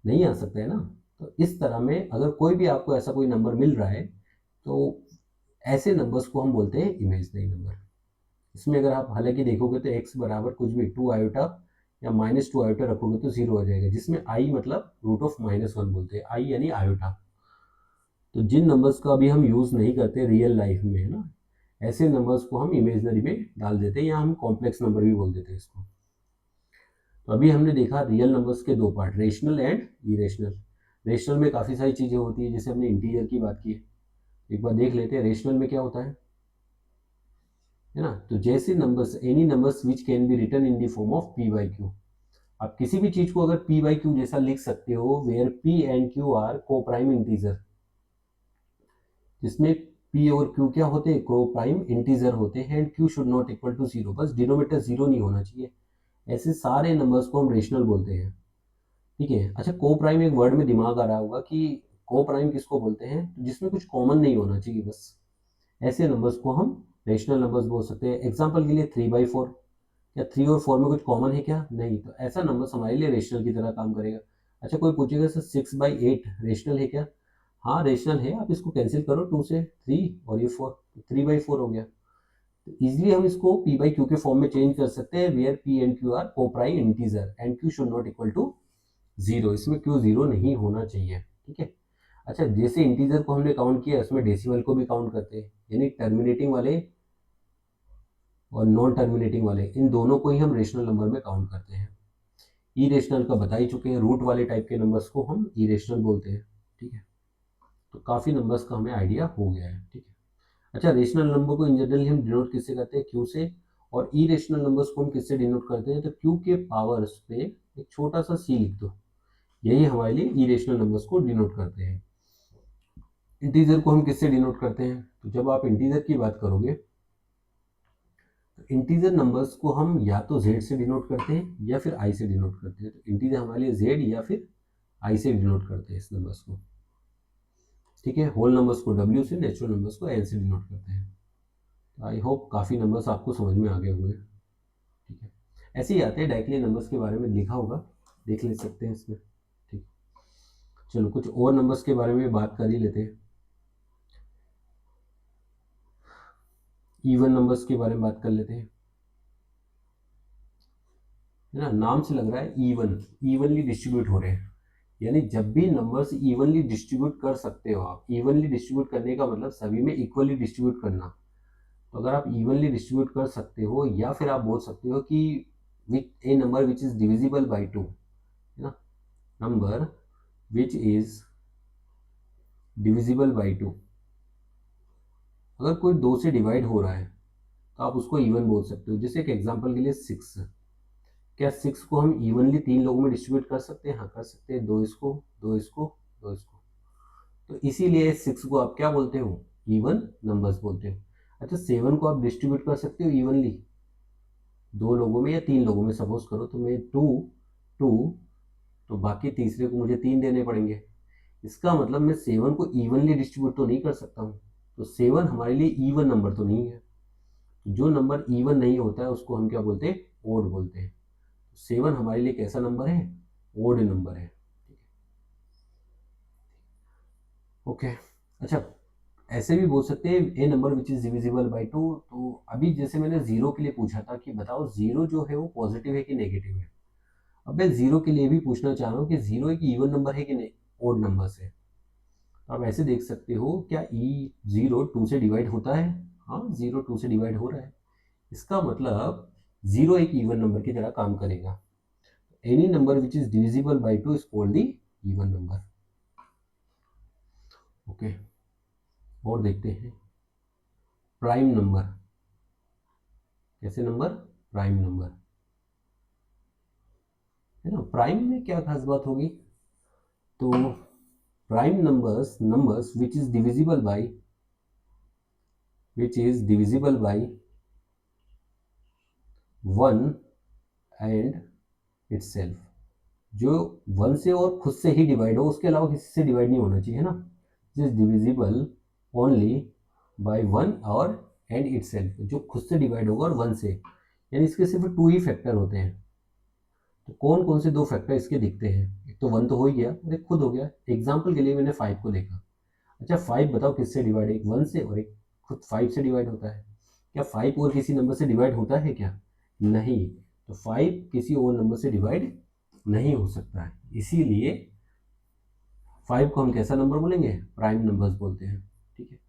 नहीं आ सकता है ना। तो इस तरह में अगर कोई भी आपको ऐसा कोई नंबर मिल रहा है तो ऐसे नंबर्स को हम बोलते हैं इमेजनरी नंबर। इसमें अगर आप हालांकि देखोगे तो x बराबर कुछ भी 2 आयोटा या -2 आयोटा रखोगे तो 0 आ जाएगा, जिसमें i मतलब √-1 बोलते हैं, i यानी आयोटा। तो जिन नंबर्स का अभी हम यूज़ नहीं करते रियल लाइफ में, है ना, ऐसे नंबर्स को हम इमेजनरी में डाल देते हैं, या हम कॉम्प्लेक्स नंबर भी बोल देते हैं इसको। तो अभी हमने देखा रियल नंबर्स के दो part, rational and irrational. Rational में काफ़ी सारी चीज़ें होती है, जैसे हमने इंटीजर की बात की, एक बार देख लेते हैं रेशनल में क्या होता है ना। तो जैसे numbers, any numbers which can be written in the form of p/q, आप किसी भी चीज को अगर p बाई क्यू जैसा लिख सकते हो, where p and q are को प्राइम इंटीजर, जिसमें p और q क्या होते हैं, को प्राइम इंटीजर होते हैं, and q should not equal to zero, बस डिनोमिनेटर जीरो नहीं होना चाहिए, ऐसे सारे नंबर्स को हम रेशनल बोलते हैं। ठीक है। अच्छा, को प्राइम एक वर्ड में दिमाग आ रहा होगा कि को प्राइम किसको बोलते हैं, तो जिसमें कुछ कॉमन नहीं होना चाहिए, बस ऐसे नंबर्स को हम रेशनल नंबर्स बोल सकते हैं। एग्जांपल के लिए 3/4, क्या 3 और 4 में कुछ कॉमन है क्या, नहीं, तो ऐसा नंबर हमारे लिए रेशनल की तरह काम करेगा। अच्छा, कोई पूछेगा सर 6/8 रेशनल है क्या, हाँ रेशनल है, आप इसको कैंसिल करो, 2 से 3 और ये 4, 3/4 हो गया। तो इजिली हम इसको p बाई क्यू के फॉर्म में चेंज कर सकते हैं, where p and q are को prime integer and q should not equal to zero, इसमें q जीरो नहीं होना चाहिए। ठीक है। अच्छा, जैसे इंटीजर को हमने काउंट किया, उसमें डेसिमल को भी काउंट करते हैं, यानी टर्मिनेटिंग वाले और नॉन टर्मिनेटिंग वाले, इन दोनों को ही हम रेशनल नंबर में काउंट करते हैं। इरेशनल का बता ही चुके हैं, रूट वाले टाइप के नंबर्स को हम इरेशनल बोलते हैं। ठीक है। तो काफ़ी नंबर्स का हमें आइडिया हो गया है। ठीक है। अच्छा, रेशनल नंबर को इन जनरली हम डिनोट किससे करते हैं, क्यू से, और इरेशनल नंबर्स को हम किससे डिनोट करते हैं, तो क्यू के पावर्स पे एक छोटा सा सी लिख दो, यही हमारे लिए इरेशनल नंबर्स को डिनोट करते हैं। इंटीजर को हम किससे डिनोट करते हैं, तो जब आप इंटीजर की बात करोगे तो इंटीजर नंबर्स को हम या तो z से डिनोट करते हैं या फिर i से डिनोट करते हैं। तो इंटीजर हमारे लिए z या फिर i से डिनोट करते हैं इस नंबर्स को। ठीक है। होल नंबर्स को w से, नेचुरल नंबर्स को n से डिनोट करते हैं। तो आई होप काफ़ी नंबर्स आपको समझ में आ गए होंगे। ठीक है। ऐसे ही आते हैं डायरेक्टली नंबर्स के बारे में लिखा होगा, देख ले सकते हैं इसमें। ठीक। चलो कुछ और नंबर्स के बारे में बात कर ही लेते हैं। इवन नंबर्स के बारे में बात कर लेते हैं, है ना, नाम से लग रहा है इवन, इवनली डिस्ट्रीब्यूट हो रहे हैं, यानी जब भी नंबर्स इवनली डिस्ट्रीब्यूट कर सकते हो आप, इवनली डिस्ट्रीब्यूट करने का मतलब सभी में इक्वली डिस्ट्रीब्यूट करना। तो अगर आप इवनली डिस्ट्रीब्यूट कर सकते हो, या फिर आप बोल सकते हो कि which a number which is divisible by two, है ना, number which is divisible by two, अगर कोई दो से डिवाइड हो रहा है तो आप उसको इवन बोल सकते हो। जैसे एक एग्जांपल के लिए 6, क्या 6 को हम इवनली 3 लोगों में डिस्ट्रीब्यूट कर सकते हैं, हाँ कर सकते हैं, दो इसको, दो इसको, दो इसको, तो इसीलिए 6 को आप क्या बोलते हो, इवन नंबर्स बोलते हो। अच्छा, 7 को आप डिस्ट्रीब्यूट कर सकते हो इवनली दो लोगों में या 3 लोगों में, सपोज करो तो मैं 2 2, तो बाकी तीसरे को मुझे 3 देने पड़ेंगे, इसका मतलब मैं 7 को इवनली डिस्ट्रीब्यूट तो नहीं कर सकता हूँ, तो 7 हमारे लिए इवन नंबर तो नहीं है। जो नंबर इवन नहीं होता है उसको हम क्या बोलते हैं, ओड बोलते हैं। 7 हमारे लिए कैसा नंबर है, ओड नंबर है। ओके। अच्छा, ऐसे भी बोल सकते हैं a number which is divisible by two. तो अभी जैसे मैंने जीरो के लिए पूछा था कि बताओ जीरो जो है वो पॉजिटिव है कि नेगेटिव है, अब मैं जीरो के लिए भी पूछना चाह रहा हूँ कि जीरो एक इवन नंबर है कि नहीं, ओड नंबर है। तो आप ऐसे देख सकते हो, क्या ई जीरो 2 से डिवाइड होता है, हाँ जीरो 2 से डिवाइड हो रहा है, इसका मतलब जीरो एक इवन नंबर की तरह काम करेगा। Any number which is divisible by two is called the even number. Okay. और देखते हैं प्राइम नंबर, कैसे नंबर, प्राइम नंबर, है ना। प्राइम में क्या खास बात होगी, तो prime numbers, numbers which is divisible by, which is divisible by 1 and itself, जो 1 से और खुद से ही डिवाइड हो, उसके अलावा किसी से डिवाइड नहीं होना चाहिए, है ना। This is divisible only by 1 और एंड इटसेल्फ, जो खुद से डिवाइड होगा और 1 से, यानी इसके सिर्फ 2 ही फैक्टर होते हैं। तो कौन कौन से 2 फैक्टर इसके दिखते हैं, एक तो 1 तो हो ही गया और एक खुद हो गया। एग्जाम्पल के लिए मैंने 5 को देखा। अच्छा, 5 बताओ किससे डिवाइड है, एक 1 से और एक खुद 5 से डिवाइड होता है। क्या 5 और किसी नंबर से डिवाइड होता है क्या, नहीं, तो 5 किसी और नंबर से डिवाइड नहीं हो सकता है, इसीलिए 5 को हम कैसा नंबर बोलेंगे, प्राइम नंबर्स बोलते हैं। ठीक है।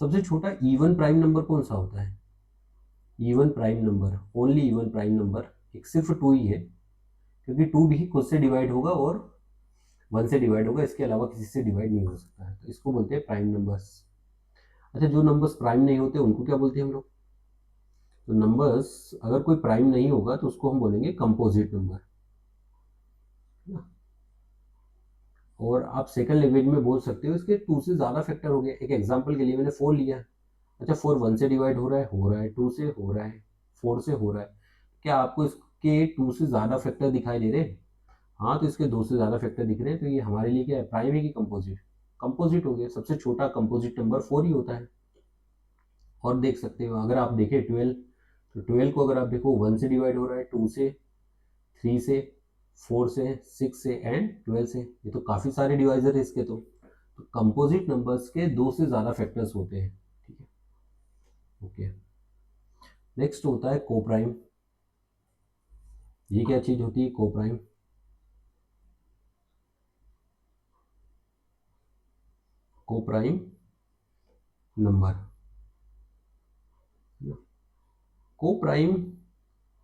सबसे छोटा इवन प्राइम नंबर कौन सा होता है, even prime number, only even prime number एक सिर्फ 2 ही है, क्योंकि 2 भी खुद से डिवाइड होगा और 1 से डिवाइड होगा, इसके अलावा किसी से डिवाइड नहीं हो सकता है, तो इसको बोलते हैं प्राइम नंबर्स। अच्छा, जो नंबर्स प्राइम नहीं होते उनको क्या बोलते हैं हम लोग, तो नंबर्स अगर कोई प्राइम नहीं होगा तो उसको हम बोलेंगे कंपोजिट नंबर। है ना। और आप सेकंड लैंग्वेज में बोल सकते हो इसके 2 से ज़्यादा फैक्टर हो गया। एक एग्जांपल के लिए मैंने 4 लिया है। अच्छा 4 1 से डिवाइड हो रहा है, 2 से हो रहा है, 4 से हो रहा है। क्या आपको इसके 2 से ज़्यादा फैक्टर दिखाई दे रहे हैं? हाँ, तो इसके 2 से ज़्यादा फैक्टर दिख रहे हैं, तो ये हमारे लिए क्या है, प्राइम है कि कंपोजिट? कंपोजिट हो गया। सबसे छोटा कंपोजिट नंबर 4 ही होता है। और देख सकते हो अगर आप देखें 12, तो 12 को अगर आप देखो 1 से डिवाइड हो रहा है, 2 से, 3 से, 4 से, 6 से एंड 12 से। ये तो काफ़ी सारे डिवाइजर है इसके। तो कंपोजिट नंबर्स के 2 से ज़्यादा फैक्टर्स होते हैं। ठीक है, ओके। नेक्स्ट होता है कोप्राइम। ये क्या चीज़ होती है कोप्राइम? कोप्राइम नंबर, कोप्राइम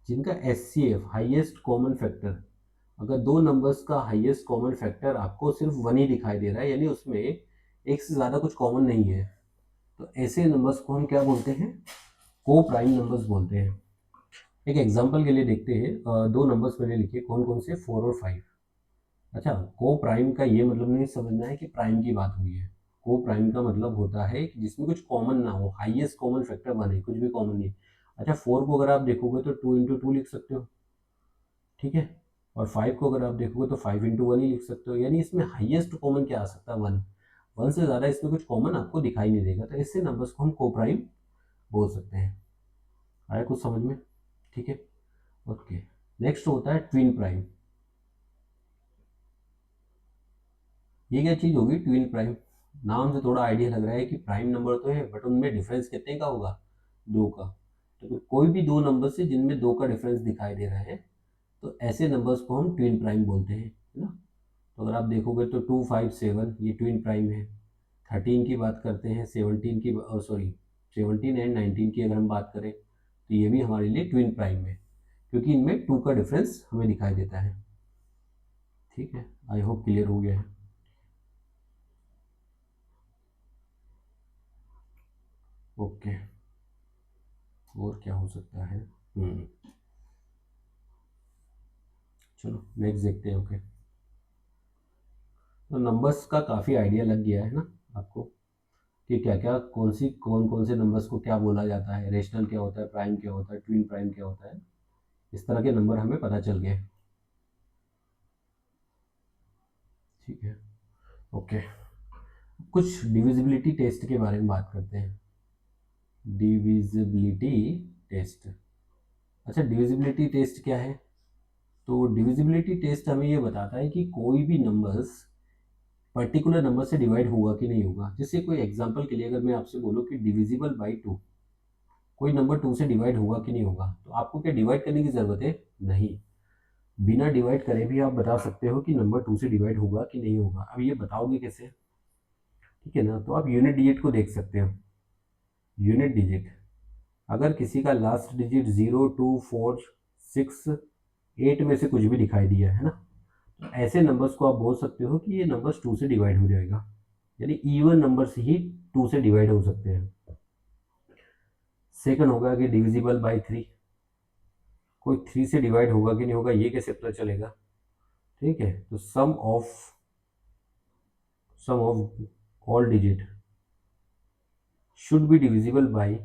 जिनका एचसीएफ हाईएस्ट कॉमन फैक्टर, अगर दो नंबर्स का हाईएस्ट कॉमन फैक्टर आपको सिर्फ 1 ही दिखाई दे रहा है, यानी उसमें एक से ज़्यादा कुछ कॉमन नहीं है, तो ऐसे नंबर्स को हम क्या बोलते हैं? को प्राइम नंबर्स बोलते हैं। एक एग्जांपल के लिए देखते हैं, दो नंबर्स मैंने लिखे, कौन कौन से, 4 और 5। अच्छा, को प्राइम का ये मतलब नहीं समझना है कि प्राइम की बात हुई है। को प्राइम का मतलब होता है कि जिसमें कुछ कॉमन ना हो, हाईएस्ट कॉमन फैक्टर बने, कुछ भी कॉमन नहीं। अच्छा 4 को अगर आप देखोगे तो 2 × 2 लिख सकते हो, ठीक है। और 5 को अगर आप देखोगे तो 5 × 1 ही लिख सकते हो, यानी इसमें हाईएस्ट कॉमन क्या आ सकता है, 1। 1 से ज़्यादा इसमें कुछ कॉमन आपको दिखाई नहीं देगा, तो इससे नंबर्स को हम को प्राइम बोल सकते हैं। आया कुछ समझ में? ठीक है, ओके। नेक्स्ट होता है ट्विन प्राइम। ये क्या चीज़ होगी ट्विन प्राइम? नाम से थोड़ा आइडिया लग रहा है कि प्राइम नंबर तो है, बट उनमें डिफरेंस कितने का होगा, 2 का। तो फिर कोई भी दो नंबर से जिनमें 2 का डिफरेंस दिखाई दे रहा है, तो ऐसे नंबर्स को हम ट्विन प्राइम बोलते हैं, है ना। तो अगर आप देखोगे तो 2 5 7 ये ट्विन प्राइम है। 13 की बात करते हैं, 17 की, सॉरी 17 एंड 19 की अगर हम बात करें, तो ये भी हमारे लिए ट्विन प्राइम है, क्योंकि इनमें 2 का डिफरेंस हमें दिखाई देता है। ठीक है, आई होप क्लियर हो गया है। ओके, और क्या हो सकता है? चलो नेक्स्ट देखते हैं। ओके, तो नंबर्स का काफ़ी आइडिया लग गया है ना आपको, कि क्या क्या कौन कौन से नंबर्स को क्या बोला जाता है, रेशनल क्या होता है, प्राइम क्या होता है, ट्विन प्राइम क्या होता है। इस तरह के नंबर हमें पता चल गए। ठीक है, ओके। कुछ डिविजिबिलिटी टेस्ट के बारे में बात करते हैं। Divisibility test. अच्छा, डिविजिबिलिटी टेस्ट क्या है? तो डिविजिबिलिटी टेस्ट हमें ये बताता है कि कोई भी नंबर्स पर्टिकुलर नंबर से डिवाइड होगा कि नहीं होगा। जैसे कोई एग्जांपल के लिए अगर मैं आपसे बोलूँ कि डिविजिबल बाई 2, कोई नंबर 2 से डिवाइड होगा कि नहीं होगा, तो आपको क्या डिवाइड करने की ज़रूरत है? नहीं। बिना डिवाइड करे भी आप बता सकते हो कि नंबर 2 से डिवाइड होगा कि नहीं होगा। अब ये बताओगे कैसे? ठीक है ना, तो आप यूनिट डिजिट को देख सकते हो। यूनिट डिजिट, अगर किसी का लास्ट डिजिट 0 2 4 6 8 में से कुछ भी दिखाई दिया है ना, तो ऐसे नंबर्स को आप बोल सकते हो कि ये नंबर्स 2 से डिवाइड हो जाएगा, यानी इवन नंबर्स ही 2 से डिवाइड हो सकते हैं। सेकंड होगा कि डिविजिबल बाई 3, कोई 3 से डिवाइड होगा कि नहीं होगा, ये कैसे पता चलेगा? ठीक है, तो sum of all digit should be divisible by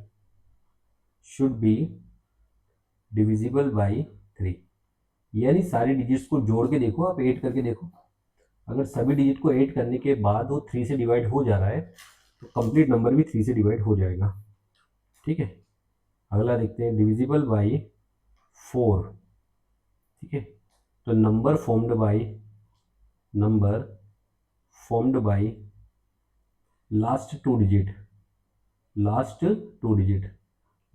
should be divisible by 3, यानी सारे डिजिट्स को जोड़ के देखो, आप ऐड करके देखो, अगर सभी डिजिट को ऐड करने के बाद वो 3 से डिवाइड हो जा रहा है, तो कंप्लीट नंबर भी 3 से डिवाइड हो जाएगा। ठीक है, अगला देखते हैं, डिविजिबल बाई 4। ठीक है, तो number formed by last two digit last two digit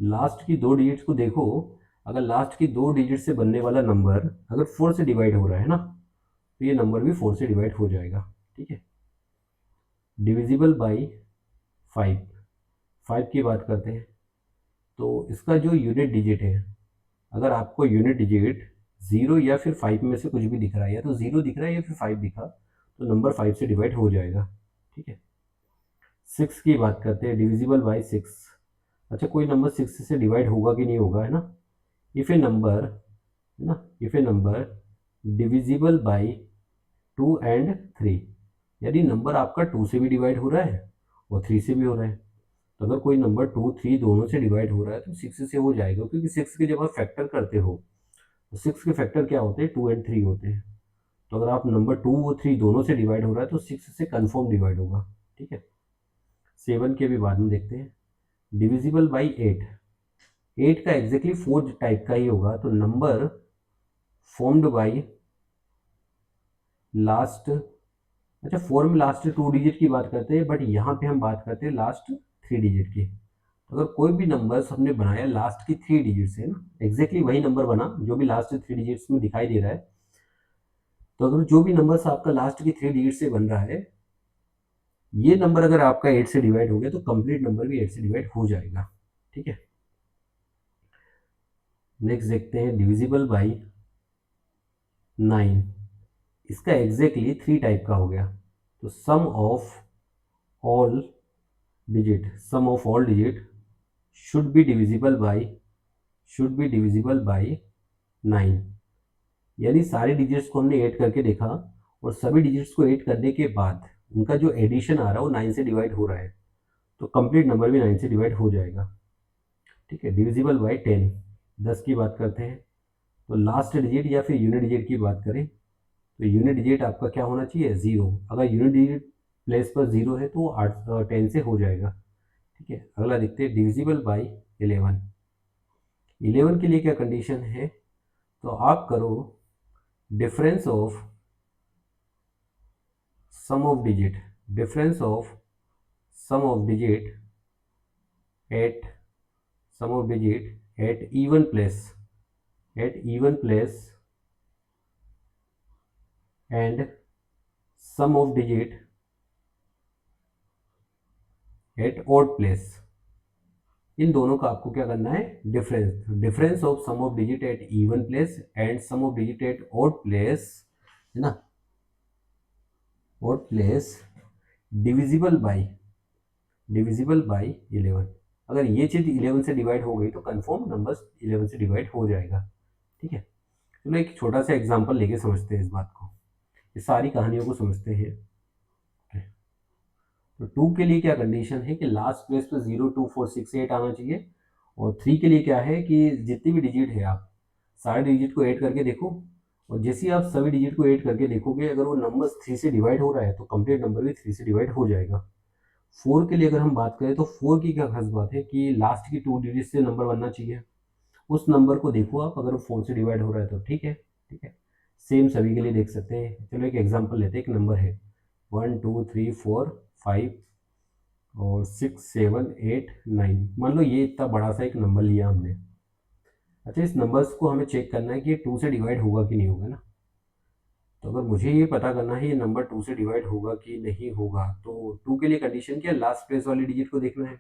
last की 2 डिजिट्स को देखो, अगर लास्ट की 2 डिजिट से बनने वाला नंबर अगर 4 से डिवाइड हो रहा है ना, तो ये नंबर भी 4 से डिवाइड हो जाएगा। ठीक है, डिविजिबल बाई 5। 5 की बात करते हैं, तो इसका जो यूनिट डिजिट है, अगर आपको यूनिट डिजिट 0 या फिर 5 में से कुछ भी दिख रहा है, या तो 0 दिख रहा है या फिर 5 दिखा, तो नंबर 5 से डिवाइड हो जाएगा। ठीक है, 6 की बात करते हैं, डिविजिबल बाई 6। अच्छा, कोई नंबर 6 से डिवाइड होगा कि नहीं होगा, है ना। इफ़ ए नंबर, है ना, if A number divisible by 2 and 3, यानी नंबर आपका 2 से भी डिवाइड हो रहा है और 3 से भी हो रहा है। तो अगर कोई नंबर 2, 3 दोनों से डिवाइड हो रहा है तो 6 से हो जाएगा, क्योंकि 6 के जब आप फैक्टर करते हो तो 6 के फैक्टर क्या होते हैं, 2 एंड 3 होते हैं। तो अगर आप नंबर 2 और 3 दोनों से डिवाइड हो रहा है तो 6 से कन्फर्म डिवाइड होगा। ठीक है, 7 के भी बाद में देखते हैं। डिविजिबल बाई 8, 8 का एग्जैक्टली 4 टाइप का ही होगा, तो नंबर फॉर्म्ड बाई लास्ट, अच्छा 4 में लास्ट 2 डिजिट की बात करते हैं, बट यहाँ पे हम बात करते हैं लास्ट 3 डिजिट की। तो अगर कोई भी नंबर हमने बनाया लास्ट की 3 डिजिट से ना, एग्जैक्टली वही नंबर बना जो भी लास्ट 3 डिजिट्स में दिखाई दे रहा है। तो अगर जो भी नंबर आपका लास्ट की 3 डिजिट से बन रहा है, ये नंबर अगर आपका 8 से डिवाइड हो गया तो कंप्लीट नंबर भी 8 से डिवाइड हो जाएगा। ठीक है, नेक्स्ट देखते हैं डिविजिबल बाई 9, इसका एग्जैक्टली 3 टाइप का हो गया। तो sum of all digit, sum of all digit should be divisible by 9, यानी सारे डिजिट्स को हमने ऐड करके देखा और सभी डिजिट्स को ऐड करने के बाद उनका जो एडिशन आ रहा है वो 9 से डिवाइड हो रहा है, तो कंप्लीट नंबर भी 9 से डिवाइड हो जाएगा। ठीक है, डिविजिबल बाई 10, 10 की बात करते हैं। तो लास्ट डिजिट या फिर यूनिट डिजिट की बात करें तो यूनिट डिजिट आपका क्या होना चाहिए, 0। अगर यूनिट डिजिट प्लेस पर 0 है तो 10 से हो जाएगा। ठीक है, अगला देखते हैं डिविजिबल बाई 11, 11 के लिए क्या कंडीशन है, तो आप करो difference of sum of digit, difference of sum of digit at sum of digit at even place, at even place and sum of digit at odd place. इन दोनों का आपको क्या करना है, difference, difference of sum of digit at even place and sum of digit at odd place, है ना, odd place, divisible by 11। अगर ये चीज 11 से डिवाइड हो गई तो कंफर्म नंबर्स 11 से डिवाइड हो जाएगा। ठीक है, चलो एक छोटा सा एग्जांपल लेके समझते हैं इस बात को, इस सारी कहानियों को समझते हैं। तो 2 के लिए क्या कंडीशन है कि लास्ट प्लेस पे 0 2 4 6 8 आना चाहिए, और 3 के लिए क्या है कि जितनी भी डिजिट है आप सारे डिजिट को ऐड करके देखो, और जैसे ही आप सभी डिजिट को ऐड करके देखोगे अगर वो नंबर 3 से डिवाइड हो रहा है तो कंप्लीट नंबर भी 3 से डिवाइड हो जाएगा। 4 के लिए अगर हम बात करें तो 4 की क्या खास बात है कि लास्ट की 2 डिजिट से नंबर बनना चाहिए, उस नंबर को देखो आप, अगर वो 4 से डिवाइड हो रहा है तो ठीक है। ठीक है, सेम सभी के लिए देख सकते हैं। चलो एक एग्जाम्पल लेते हैं, एक नंबर है 1 2 3 4 5 और 6 7 8 9, मान लो ये इतना बड़ा सा एक नंबर लिया हमने। अच्छा, इस नंबर्स को हमें चेक करना है कि ये 2 से डिवाइड होगा कि नहीं होगा ना। तो अगर मुझे ये पता करना है ये नंबर 2 से डिवाइड होगा कि नहीं होगा, तो 2 के लिए कंडीशन क्या, लास्ट प्लेस वाली डिजिट को देखना है।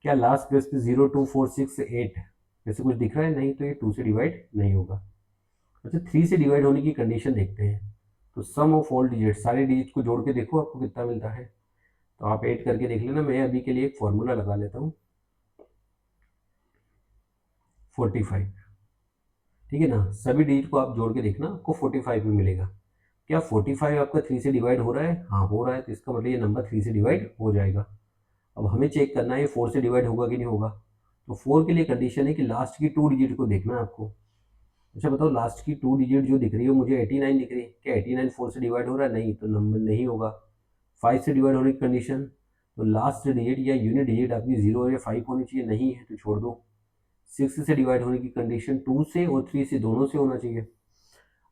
क्या लास्ट प्लेस पे 0 2 4 6 8 ऐसे कुछ दिख रहा है, नहीं, तो ये 2 से डिवाइड नहीं होगा। अच्छा, 3 से डिवाइड होने की कंडीशन देखते हैं। तो सम ऑफ ऑल डिजिट, सारे डिजिट को जोड़ के देखो आपको कितना मिलता है, तो आप ऐड करके देख लेना। मैं अभी के लिए एक फॉर्मूला लगा लेता हूँ, 45। ठीक है ना, सभी डिजिट को आप जोड़ के देखना, आपको 45 में मिलेगा। क्या 45 आपका 3 से डिवाइड हो रहा है, हाँ हो रहा है, तो इसका मतलब ये नंबर 3 से डिवाइड हो जाएगा। अब हमें चेक करना है ये 4 से डिवाइड होगा कि नहीं होगा। तो 4 के लिए कंडीशन है कि लास्ट की 2 डिजिट को देखना है आपको। अच्छा बताओ, लास्ट की 2 डिजिट जो दिख रही है मुझे 89 दिख रही है, क्या 89 4 से डिवाइड हो रहा है, नहीं, तो नंबर नहीं होगा। 5 से डिवाइड होने की कंडीशन, तो लास्ट डिजिट या यूनिट डिजिट आपकी 0 या 5 होनी चाहिए, नहीं है तो छोड़ दो। 6 से डिवाइड होने की कंडीशन 2 से और 3 से दोनों से होना चाहिए।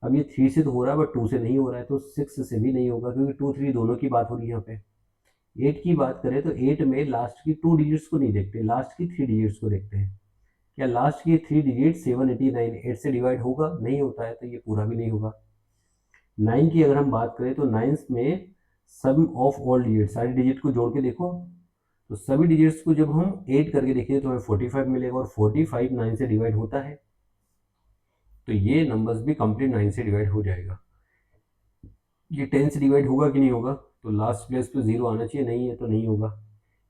अब ये 3 से तो हो रहा है बट 2 से नहीं हो रहा है, तो 6 से भी नहीं होगा, क्योंकि 2 3 दोनों की बात हो रही है यहाँ पे। 8 की बात करें तो 8 में लास्ट की 2 डिजिट्स को नहीं देखते, लास्ट की 3 डिजिट्स को देखते हैं। क्या लास्ट की 3 डिजिट 789 8 से डिवाइड होगा, नहीं होता है, तो ये पूरा भी नहीं होगा। 9 की अगर हम बात करें तो 9 में सम ऑफ ऑल डिजिट, सारी डिजिट को जोड़ के देखो, तो सभी डिजिट्स को जब हम ऐड करके देखेंगे तो हमें 45 मिलेगा, और 45 9 से डिवाइड होता है, तो ये नंबर्स भी कंप्लीट 9 से डिवाइड हो जाएगा। ये 10 से डिवाइड होगा कि नहीं होगा, तो लास्ट प्लेस पे 0 आना चाहिए, नहीं है तो नहीं होगा।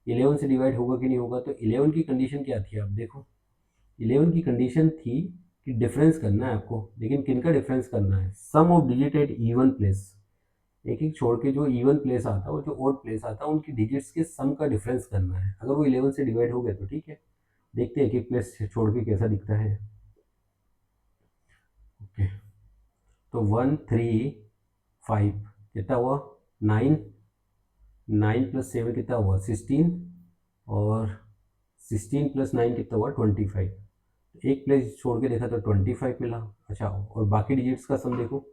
11 से डिवाइड होगा कि नहीं होगा, तो 11 की कंडीशन क्या थी आप देखो, 11 की कंडीशन थी कि डिफरेंस करना है आपको, लेकिन किन का डिफरेंस करना है, sum of digit at even place, एक एक छोड़ के जो इवन प्लेस आता है और जो ऑड प्लेस आता है उनकी डिजिट्स के सम का डिफरेंस करना है। अगर वो 11 से डिवाइड हो गया तो ठीक है, देखते हैं एक एक प्लेस छोड़ के कैसा दिखता है। ओके, तो 1 3 5 कितना हुआ 9, 9 + 7 कितना हुआ 16, और 16 + 9 कितना हुआ 25। एक प्लेस छोड़ के देखा तो 25 मिला। अच्छा, और बाकी डिजिट्स का सम देखो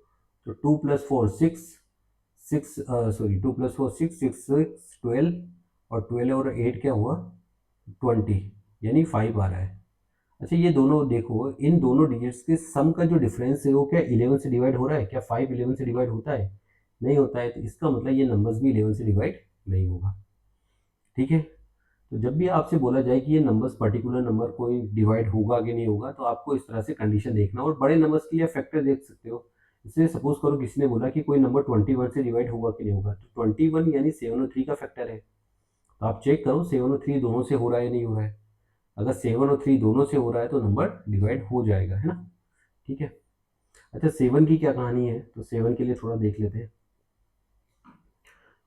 तो 2 + 4 6, 6 सॉरी 2 + 4 6, 6 6 12, और 12 और 8 क्या हुआ 20, यानी 5 आ रहा है। अच्छा, ये दोनों देखो, इन दोनों डिजिट्स के सम का जो डिफरेंस है वो क्या 11 से डिवाइड हो रहा है? क्या 5 11 से डिवाइड होता है? नहीं होता है, तो इसका मतलब ये नंबर्स भी 11 से डिवाइड नहीं होगा। ठीक है, तो जब भी आपसे बोला जाए कि ये नंबर्स पर्टिकुलर नंबर कोई डिवाइड होगा कि नहीं होगा, तो आपको इस तरह से कंडीशन देखना, और बड़े नंबर्स के लिए फैक्टर देख सकते हो। इसलिए सपोज करो किसी ने बोला कि कोई नंबर 21 से डिवाइड होगा कि नहीं होगा, तो 21 यानी 7 और 3 का फैक्टर है, तो आप चेक करो 7 और 3 दोनों से हो रहा है या नहीं हो रहा है। अगर 7 और 3 दोनों से हो रहा है तो नंबर डिवाइड हो जाएगा, है ना। ठीक है, अच्छा 7 की क्या कहानी है, तो 7 के लिए थोड़ा देख लेते हैं।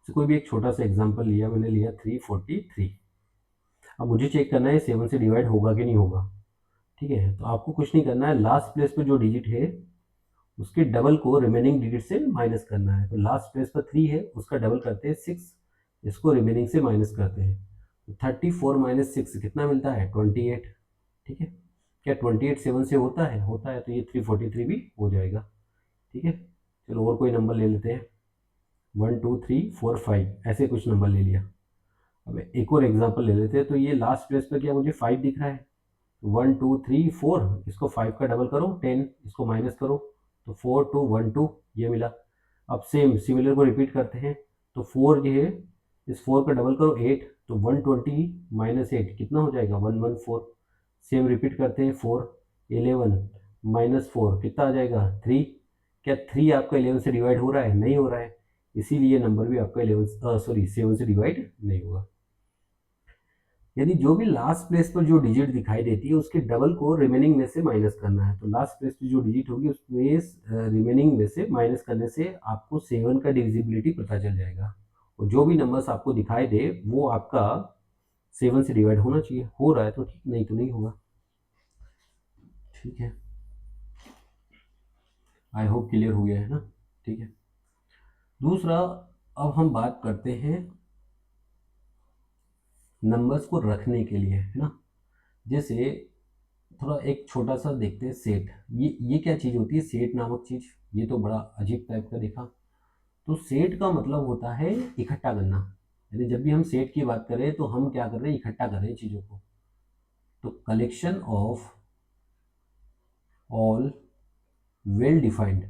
तो कोई भी एक छोटा सा एग्जांपल लिया, मैंने लिया 343। अब मुझे चेक करना है 7 से डिवाइड होगा कि नहीं होगा। ठीक है, तो आपको कुछ नहीं करना है, लास्ट प्लेस पर जो डिजिट है उसके डबल को रिमेनिंग डिजिट से माइनस करना है। तो लास्ट प्लेस पर 3 है, उसका डबल करते हैं 6, इसको रिमेनिंग से माइनस करते हैं, तो 34 - 6 कितना मिलता है 28। ठीक है, क्या 28 7 से होता है? होता है, तो ये 343 भी हो जाएगा। ठीक है, चलो और कोई नंबर ले लेते हैं, 1 2 3 4 5 ऐसे कुछ नंबर ले लिया। अब एक और एग्जांपल ले लेते हैं, तो ये लास्ट प्लेस पर क्या मुझे 5 दिख रहा है, 1 2 3 4, इसको 5 का डबल करो 10, इसको माइनस करो, तो 4 2 1 2 ये मिला। अब सेम सिमिलर को रिपीट करते हैं, तो 4 जो है इस 4 का डबल करो 8, तो 120 - 8 कितना हो जाएगा 114। सेम रिपीट करते हैं 4 11 - 4 कितना आ जाएगा 3। क्या 3 आपका 11 से डिवाइड हो रहा है? नहीं हो रहा है, इसीलिए नंबर भी आपका 7 से डिवाइड नहीं होगा। यदि जो भी लास्ट प्लेस पर जो डिजिट दिखाई देती है उसके डबल को रिमेनिंग में से माइनस करना है, तो लास्ट प्लेस पे जो डिजिट होगी उसमें रिमेनिंग में से माइनस करने से आपको 7 का डिविजिबिलिटी पता चल जाएगा, और जो भी नंबर्स आपको दिखाई दे वो आपका 7 से डिवाइड होना चाहिए। हो रहा है तो ठीक, नहीं तो नहीं होगा। ठीक है, आई होप क्लियर हो गया है ना। ठीक है, दूसरा, अब हम बात करते हैं नंबर्स को रखने के लिए, है ना। जैसे थोड़ा एक छोटा सा देखते हैं सेट, ये क्या चीज़ होती है सेट नामक चीज़? ये तो बड़ा अजीब टाइप का दिखा। तो सेट का मतलब होता है इकट्ठा करना, यानी जब भी हम सेट की बात करें तो हम क्या कर रहे हैं, इकट्ठा कर रहे हैं चीज़ों को। तो collection of all well defined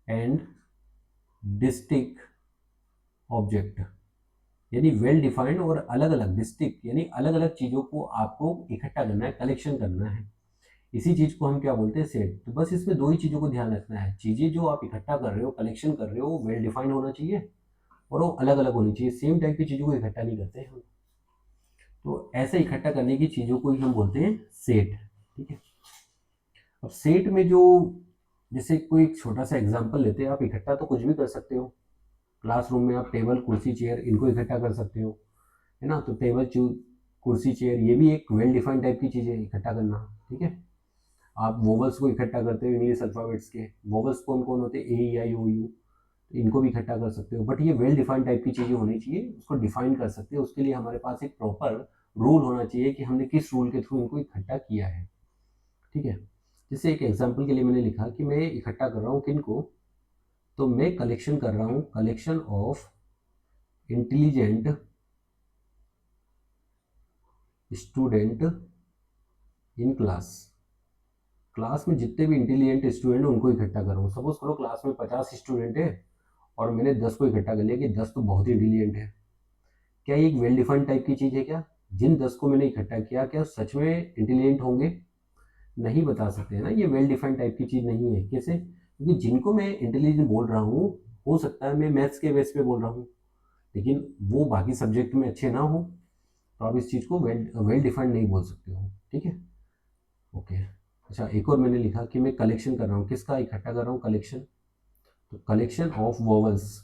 and distinct object, यानी वेल डिफाइंड और अलग अलग, डिस्टिंक्ट यानी अलग अलग चीज़ों को आपको इकट्ठा करना है, कलेक्शन करना है। इसी चीज़ को हम क्या बोलते हैं सेट। तो बस इसमें दो ही चीज़ों को ध्यान रखना है, चीज़ें जो आप इकट्ठा कर रहे हो, कलेक्शन कर रहे हो, वो वेल डिफाइंड होना चाहिए और वो अलग अलग होनी चाहिए। सेम टाइप की चीज़ों को इकट्ठा नहीं करते हैं हम। तो ऐसे इकट्ठा करने की चीज़ों को ही हम बोलते हैं सेट। ठीक है, अब सेट में जो, जैसे कोई एक छोटा सा एग्जाम्पल लेते हैं, आप इकट्ठा तो कुछ भी कर सकते हो। क्लासरूम में आप टेबल कुर्सी चेयर इनको इकट्ठा कर सकते हो, है ना। तो टेबल कुर्सी चेयर ये भी एक वेल डिफाइंड टाइप की चीज़ है इकट्ठा करना। ठीक है, आप वोवल्स को इकट्ठा करते हो, इंग्लिश अल्फ़ाबेट्स के वोवल्स कौन कौन होते हैं, ए ई आई ओ यू, इनको भी इकट्ठा कर सकते हो। बट ये वेल डिफाइंड टाइप की चीज़ें होनी चाहिए, उसको डिफाइन कर सकते हैं। उसके लिए हमारे पास एक प्रॉपर रूल होना चाहिए कि हमने किस रूल के थ्रू इनको इकट्ठा किया है। ठीक है, जैसे एक एग्जाम्पल के लिए मैंने लिखा कि मैं इकट्ठा कर रहा हूँ किन को, तो मैं कलेक्शन कर रहा हूँ, collection of intelligent student in class. Class में जितने भी इंटेलिजेंट स्टूडेंट हैं उनको इकट्ठा कर रहा हूँ। सपोज करो क्लास में 50 स्टूडेंट है और मैंने 10 को इकट्ठा कर लिया कि 10 तो बहुत ही इंटेलिजेंट है। क्या ये एक वेल डिफाइंड टाइप की चीज़ है? क्या जिन 10 को मैंने इकट्ठा किया क्या सच में इंटेलिजेंट होंगे? नहीं बता सकते हैं ना, ये वेल डिफाइंड टाइप की चीज़ नहीं है। कैसे? क्योंकि जिनको मैं इंटेलिजेंट बोल रहा हूँ, हो सकता है मैं मैथ्स के बेस पे बोल रहा हूँ, लेकिन वो बाकी सब्जेक्ट में अच्छे ना हो, तो आप इस चीज़ को वेल डिफाइंड नहीं बोल सकते हो। ठीक है, ओके। अच्छा, एक और मैंने लिखा कि मैं कलेक्शन कर रहा हूँ, किसका इकट्ठा कर रहा हूँ, कलेक्शन। तो collection of vowels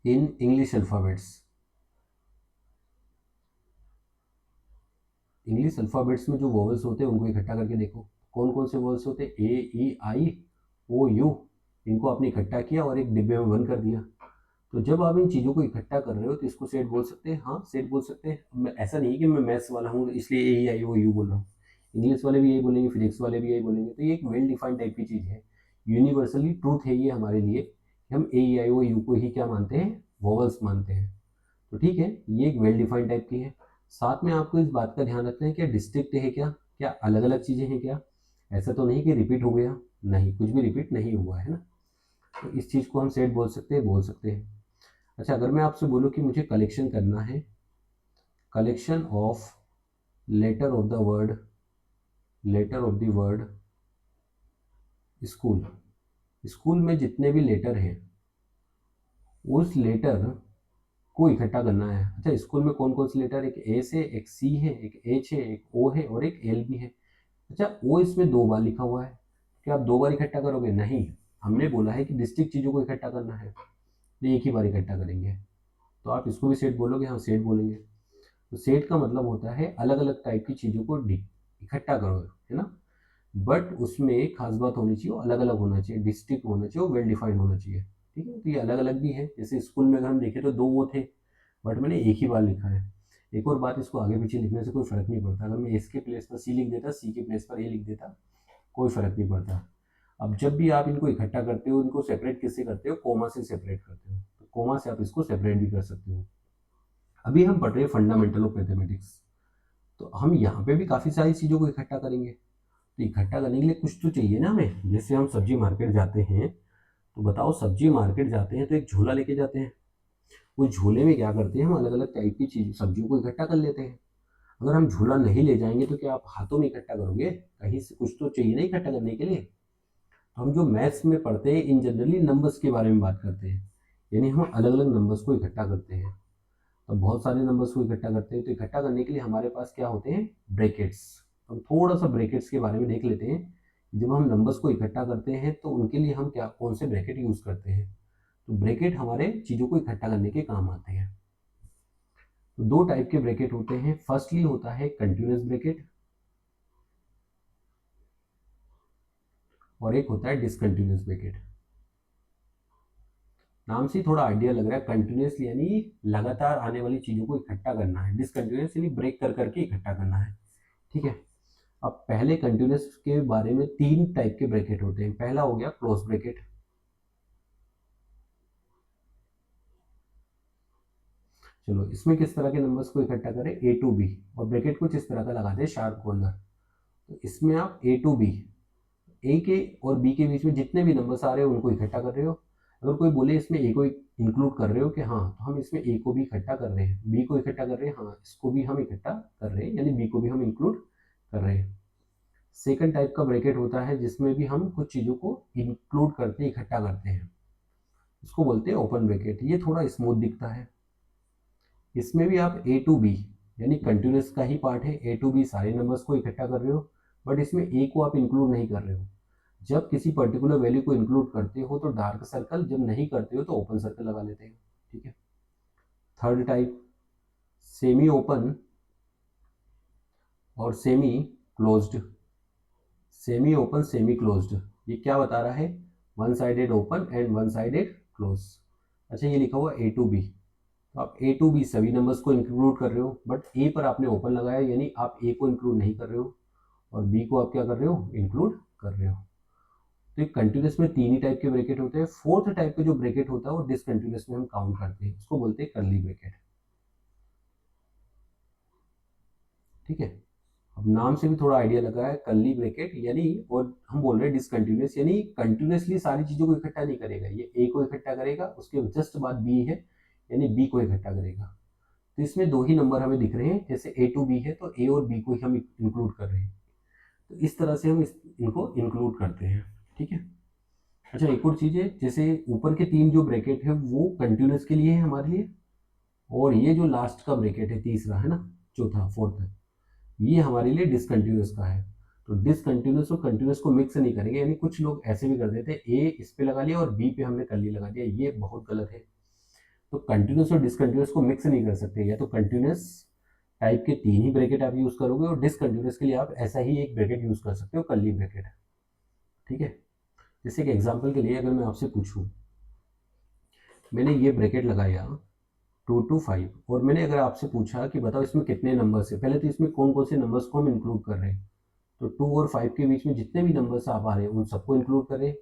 in English alphabets. English alphabets में जो वोवल्स होते हैं उनको इकट्ठा करके देखो, कौन कौन से वोवल्स होते हैं, ए ई आई ओ यू, इनको आपने इकट्ठा किया और एक डिब्बे में बंद कर दिया। तो जब आप इन चीज़ों को इकट्ठा कर रहे हो तो इसको सेट बोल सकते हैं, हाँ सेट बोल सकते हैं। ऐसा नहीं कि मैं मैथ्स वाला हूँ इसलिए ए ई आई ओ यू बोल रहा हूँ, इंग्लिश वाले भी यही बोलेंगे, फिजिक्स वाले भी यही बोलेंगे। तो ये एक वेल डिफाइंड टाइप की चीज़ है, यूनिवर्सली ट्रूथ है ये हमारे लिए कि हम ए ई आई ओ यू को ही क्या मानते हैं, वोवल्स मानते हैं। तो ठीक है, ये एक वेल डिफाइंड टाइप की है। साथ में आपको इस बात का ध्यान रखना है कि डिस्टिंक्ट है क्या, क्या अलग अलग चीज़ें हैं क्या, ऐसा तो नहीं कि रिपीट हो गया, नहीं कुछ भी रिपीट नहीं हुआ है ना। तो इस चीज़ को हम सेट बोल सकते हैं, बोल सकते हैं। अच्छा, अगर मैं आपसे बोलूँ कि मुझे कलेक्शन करना है, collection of letter of the word, letter of the word school, school में जितने भी लेटर हैं उस लेटर को इकट्ठा करना है। अच्छा, स्कूल में कौन कौन से लेटर, एक ए से, एक सी है, एक एच है, एक ओ है और एक एल भी है। अच्छा, ओ इसमें 2 बार लिखा हुआ है, क्या आप 2 बार इकट्ठा करोगे, नहीं, हमने बोला है कि डिस्ट्रिक्ट चीज़ों को इकट्ठा करना है तो एक ही बार इकट्ठा करेंगे। तो आप इसको भी सेट बोलोगे, हाँ सेट बोलेंगे। तो सेट का मतलब होता है अलग अलग टाइप की चीज़ों को इकट्ठा करो, है ना। बट उसमें एक खास बात होनी चाहिए, अलग अलग होना चाहिए, डिस्ट्रिक्ट होना चाहिए, वेल डिफाइंड होना चाहिए। ठीक है, तो ये अलग अलग भी है। जैसे स्कूल में अगर हम देखें तो 2 वो थे, बट मैंने एक ही बार लिखा है। एक और बात, इसको आगे पीछे लिखने से कोई फ़र्क नहीं पड़ता, अगर मैं एस के प्लेस पर सी लिख देता, सी के प्लेस पर ए लिख देता, कोई फ़र्क नहीं पड़ता। अब जब भी आप इनको इकट्ठा करते हो, इनको सेपरेट किससे करते हो, कोमा से सेपरेट करते हो। तो कोमा से आप इसको सेपरेट भी कर सकते हो। अभी हम पढ़ रहे हैं फंडामेंटल ऑफ मैथमेटिक्स, तो हम यहाँ पे भी काफ़ी सारी चीज़ों को इकट्ठा करेंगे। तो इकट्ठा करने के लिए कुछ तो चाहिए ना हमें। जैसे हम सब्जी मार्केट जाते हैं, तो बताओ सब्जी मार्केट जाते हैं तो एक झोला लेके जाते हैं, उस झोले में क्या करते हैं, हम अलग अलग टाइप की चीज़ सब्जियों को इकट्ठा कर लेते हैं। अगर हम झोला नहीं ले जाएंगे तो क्या आप हाथों में इकट्ठा करोगे, कहीं से कुछ तो चाहिए ना इकट्ठा करने के लिए। तो हम जो मैथ्स में पढ़ते हैं, इन जनरली नंबर्स के बारे में बात करते हैं, यानी हम अलग अलग नंबर्स को इकट्ठा करते हैं। तो बहुत सारे नंबर्स को इकट्ठा करते हैं, तो इकट्ठा करने के लिए हमारे पास क्या होते हैं, ब्रैकेट्स। हम थोड़ा सा ब्रैकेट्स के बारे में देख लेते हैं। जब हम नंबर्स को इकट्ठा करते हैं तो उनके लिए हम क्या, कौन से ब्रैकेट यूज़ करते हैं। तो ब्रैकेट हमारे चीज़ों को इकट्ठा करने के काम आते हैं। तो 2 टाइप के ब्रैकेट होते हैं। फर्स्टली होता है कंटिन्यूस ब्रैकेट और एक होता है डिसकंटिन्यूस ब्रैकेट। नाम से थोड़ा आइडिया लग रहा है, कंटिन्यूस यानी लगातार आने वाली चीज़ों को इकट्ठा करना है, डिसकंटिन्यूस यानी ब्रेक कर करके इकट्ठा करना है। ठीक है, अब पहले कंटिन्यूस के बारे में 3 टाइप के ब्रैकेट होते हैं। पहला हो गया क्लोज ब्रैकेट। चलो, इसमें किस तरह के नंबर्स को इकट्ठा करें, ए टू बी, और ब्रैकेट कुछ इस तरह का लगाते हैं शार्प कॉर्नर। तो इसमें आप ए टू बी, ए के और बी के बीच में जितने भी नंबर्स आ रहे हो उनको इकट्ठा कर रहे हो। अगर कोई बोले इसमें ए को इंक्लूड कर रहे हो कि हाँ, तो हम इसमें ए को भी इकट्ठा कर रहे हैं, बी को इकट्ठा कर रहे हैं, हाँ इसको भी हम इकट्ठा कर रहे हैं, यानी बी को भी हम इंक्लूड कर रहे हैं। सेकंड टाइप का ब्रैकेट होता है जिसमें भी हम कुछ चीज़ों को इंक्लूड करते हैं, इकट्ठा करते हैं, इसको बोलते हैं ओपन ब्रैकेट। ये थोड़ा स्मूथ दिखता है। इसमें भी आप ए टू बी यानी कंटिन्यूस का ही पार्ट है, ए टू बी सारे नंबर्स को इकट्ठा कर रहे हो, बट इसमें ए को आप इंक्लूड नहीं कर रहे हो। जब किसी पर्टिकुलर वैल्यू को इंक्लूड करते हो तो डार्क सर्कल, जब नहीं करते हो तो ओपन सर्कल लगा लेते हैं। ठीक है। थर्ड टाइप सेमी ओपन और semi closed. Semi open semi closed, ये क्या बता रहा है, one sided open and one sided close. अच्छा, ये लिखा हुआ ए टू बी, तो आप ए टू बी सभी नंबर्स को इंक्लूड कर रहे हो, बट ए पर आपने ओपन लगाया, यानी आप ए को इंक्लूड नहीं कर रहे हो और बी को आप क्या कर रहे हो, इंक्लूड कर रहे हो। तो एक कंटिन्यूस में 3 ही टाइप के ब्रैकेट होते हैं। फोर्थ टाइप का जो ब्रैकेट होता है वो डिसकंटिन्यूस में हम काउंट करते हैं, उसको बोलते हैं कर्ली ब्रैकेट। ठीक है, अब नाम से भी थोड़ा आइडिया लगा है, कर्ली ब्रैकेट यानी, और हम बोल रहे हैं डिसकंटिन्यूस यानी कंटिन्यूसली सारी चीज़ों को इकट्ठा नहीं करेगा, ये ए को इकट्ठा करेगा, उसके जस्ट बाद बी है यानी बी को इकट्ठा करेगा। तो इसमें 2 ही नंबर हमें दिख रहे हैं, जैसे ए टू बी है तो ए और बी को ही हम इंक्लूड कर रहे हैं। तो इस तरह से हम इनको इंक्लूड करते हैं। ठीक है। अच्छा, एक और चीज़ है, जैसे ऊपर के 3 जो ब्रैकेट है वो कंटिन्यूस के लिए है हमारे लिए, और ये जो लास्ट का ब्रैकेट है तीसरा, है ना, चौथा फोर्थ, ये हमारे लिए डिसकंटिन्यूस का है। तो डिसकंटिन्यूस और कंटिन्यूस को मिक्स नहीं करेंगे, यानी कुछ लोग ऐसे भी कर देते हैं, ए इस पे लगा लिया और बी पे हमने कर्ली लगा दिया, ये बहुत गलत है। तो कंटिन्यूस और डिसकंटिन्यूस को मिक्स नहीं कर सकते, या तो कंटिन्यूस टाइप के 3 ही ब्रैकेट आप यूज करोगे और डिसकंटिन्यूस के लिए आप ऐसा ही एक ब्रैकेट यूज कर सकते हो, कर्ली ब्रैकेट। ठीक है, जैसे कि एग्जांपल के लिए अगर मैं आपसे पूछूं, मैंने ये ब्रैकेट लगाया 2 to 5, और मैंने अगर आपसे पूछा कि बताओ इसमें कितने नंबर्स है, पहले तो इसमें कौन कौन से नंबर्स को हम इंक्लूड कर रहे हैं, तो 2 और 5 के बीच में जितने भी नंबर्स आप आ रहे हैं उन सबको इंक्लूड कर रहे हैं।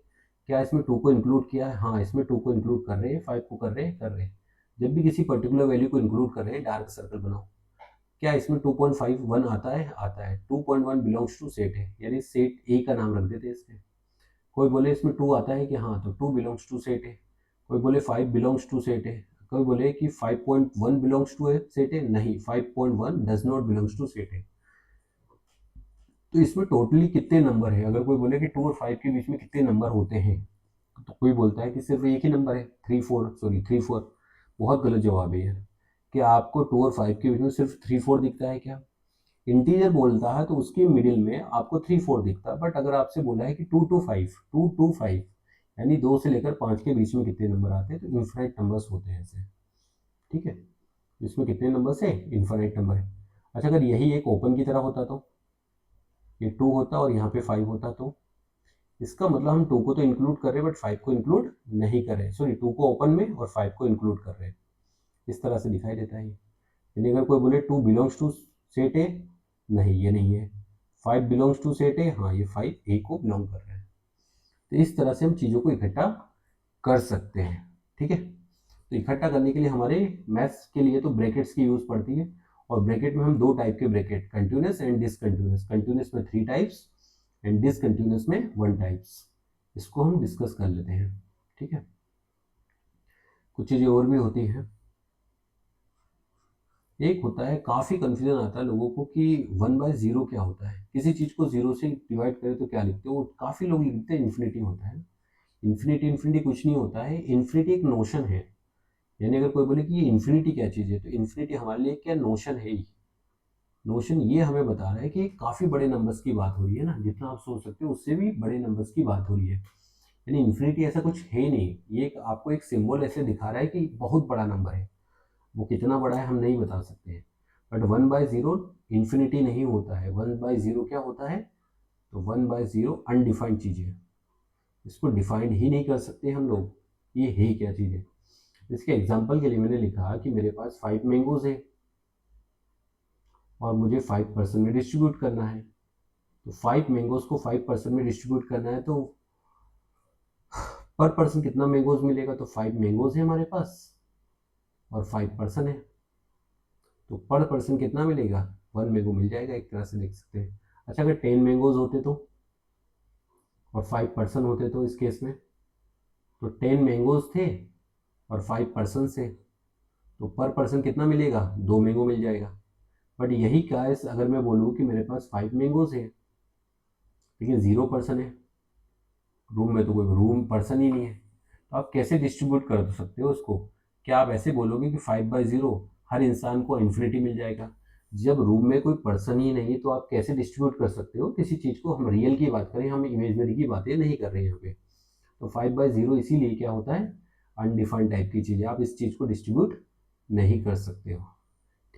क्या इसमें 2 को इंक्लूड किया है? हाँ, इसमें 2 को इंक्लूड कर रहे हैं, 5 को कर रहे हैं। जब भी किसी पर्टिकुलर वैल्यू को इंक्लूड कर रहे हैं, डार्क सर्कल बनाओ। क्या इसमें 2.51 आता है? आता है। 2.1 बिलोंग्स टू सेट है, यानी सेट ए का नाम रख देते हैं इसमें। कोई बोले इसमें 2 आता है कि हाँ, तो 2 बिलोंग्स टू सेट है। कोई बोले 5 बिलोंग्स टू सेट है। कोई बोले कि 5.1 बिलोंग्स टू सेट है, नहीं, 5.1 does not belongs to set है। तो इसमें टोटली कितने नंबर है? अगर कोई बोले कि 2 और 5 के बीच में कितने नंबर होते हैं, तो कोई बोलता है कि सिर्फ एक ही नंबर है, 3 4। बहुत गलत जवाब है यार। कि आपको 2 और 5 के बीच में सिर्फ 3 4 दिखता है क्या? इंटीजर बोलता है तो उसके मिडिल में आपको 3 4 दिखता है, बट अगर आपसे बोला है कि 2 to 5 यानी 2 से लेकर 5 के बीच में कितने नंबर आते हैं, तो इन्फिनाइट नंबर्स होते हैं ऐसे। ठीक है, इसमें कितने नंबर्स है? इन्फिनाइट नंबर है। अच्छा, अगर यही एक ओपन की तरह होता तो ये 2 होता और यहाँ पे 5 होता, तो इसका मतलब हम 2 को तो इंक्लूड कर रहे हैं बट 5 को इंक्लूड नहीं कर रहे, सॉरी 2 को ओपन में और 5 को इंक्लूड कर रहे हैं। इस तरह से दिखाई देता है। यानी अगर कोई बोले 2 बिलोंग्स टू सेट ए, नहीं ये नहीं है। 5 बिलोंग्स टू सेट ए, हाँ ये 5 ए को बिलोंग कर रहा है। तो इस तरह से हम चीज़ों को इकट्ठा कर सकते हैं। ठीक है, तो इकट्ठा करने के लिए हमारे मैथ्स के लिए तो ब्रैकेट्स की यूज़ पड़ती है, और ब्रैकेट में हम 2 टाइप के bracket, continuous and discontinuous, continuous में 3 टाइप्स एंड डिसकंटिन्यूस में 1 टाइप्स, इसको हम डिस्कस कर लेते हैं। ठीक है, कुछ चीज़ें और भी होती हैं। एक होता है, काफ़ी कन्फ्यूजन आता है लोगों को कि 1/0 क्या होता है, किसी चीज़ को 0 से डिवाइड करें तो क्या लिखते हो? काफ़ी लोग लिखते हैं इन्फिनिटी होता है। इन्फिनिटी कुछ नहीं होता है, इन्फिनिटी एक नोशन है। यानी अगर कोई बोले कि ये इन्फिनिटी क्या चीज़ है, तो इन्फिनिटी हमारे लिए क्या नोशन है ही। नोशन ये हमें बता रहा है कि काफ़ी बड़े नंबर्स की बात हो रही है ना, जितना आप सोच सकते हो उससे भी बड़े नंबर्स की बात हो रही है। यानी इन्फिनिटी ऐसा कुछ है नहीं, ये आपको एक सिंबल ऐसे दिखा रहा है कि बहुत बड़ा नंबर है। वो कितना बड़ा है हम नहीं बता सकते हैं, बट 1/0 इन्फिनिटी नहीं होता है। 1/0 क्या होता है? तो 1/0 अनडिफाइंड चीज़ है, इसको डिफाइंड ही नहीं कर सकते हम लोग, ये है क्या चीज़ है। इसके एग्जाम्पल के लिए मैंने लिखा कि मेरे पास 5 मैंगोज है और मुझे 5% में डिस्ट्रीब्यूट करना है। तो 5 मैंगोज को 5% में डिस्ट्रीब्यूट करना है, तो पर पर्सन कितना मैंगोज मिलेगा? तो 5 मैंगोज है हमारे पास और 5% है, तो पर पर्सन कितना मिलेगा? 1 मैंगो मिल जाएगा, एक तरह से देख सकते हैं। अच्छा, अगर 10 मैंगोज होते तो और 5% होते, तो इस केस में तो 10 मैंगोज थे और 5% से, तो पर पर्सन कितना मिलेगा? 2 मैंगो मिल जाएगा। बट यही केस अगर मैं बोलूँ कि मेरे पास 5 मैंगोज है लेकिन 0% है, रूम में तो कोई रूम पर्सन ही नहीं है, तो आप कैसे डिस्ट्रीब्यूट कर सकते हो उसको? क्या आप ऐसे बोलोगे कि 5/0 हर इंसान को इन्फिनिटी मिल जाएगा? जब रूम में कोई पर्सन ही नहीं है तो आप कैसे डिस्ट्रीब्यूट कर सकते हो किसी चीज़ को? हम रियल की बात करें, हम इमेजनरी की बातें नहीं कर रहे हैं यहाँ पे। तो 5/0 इसीलिए क्या होता है? अनडिफाइंड टाइप की चीज़ है, आप इस चीज़ को डिस्ट्रीब्यूट नहीं कर सकते हो।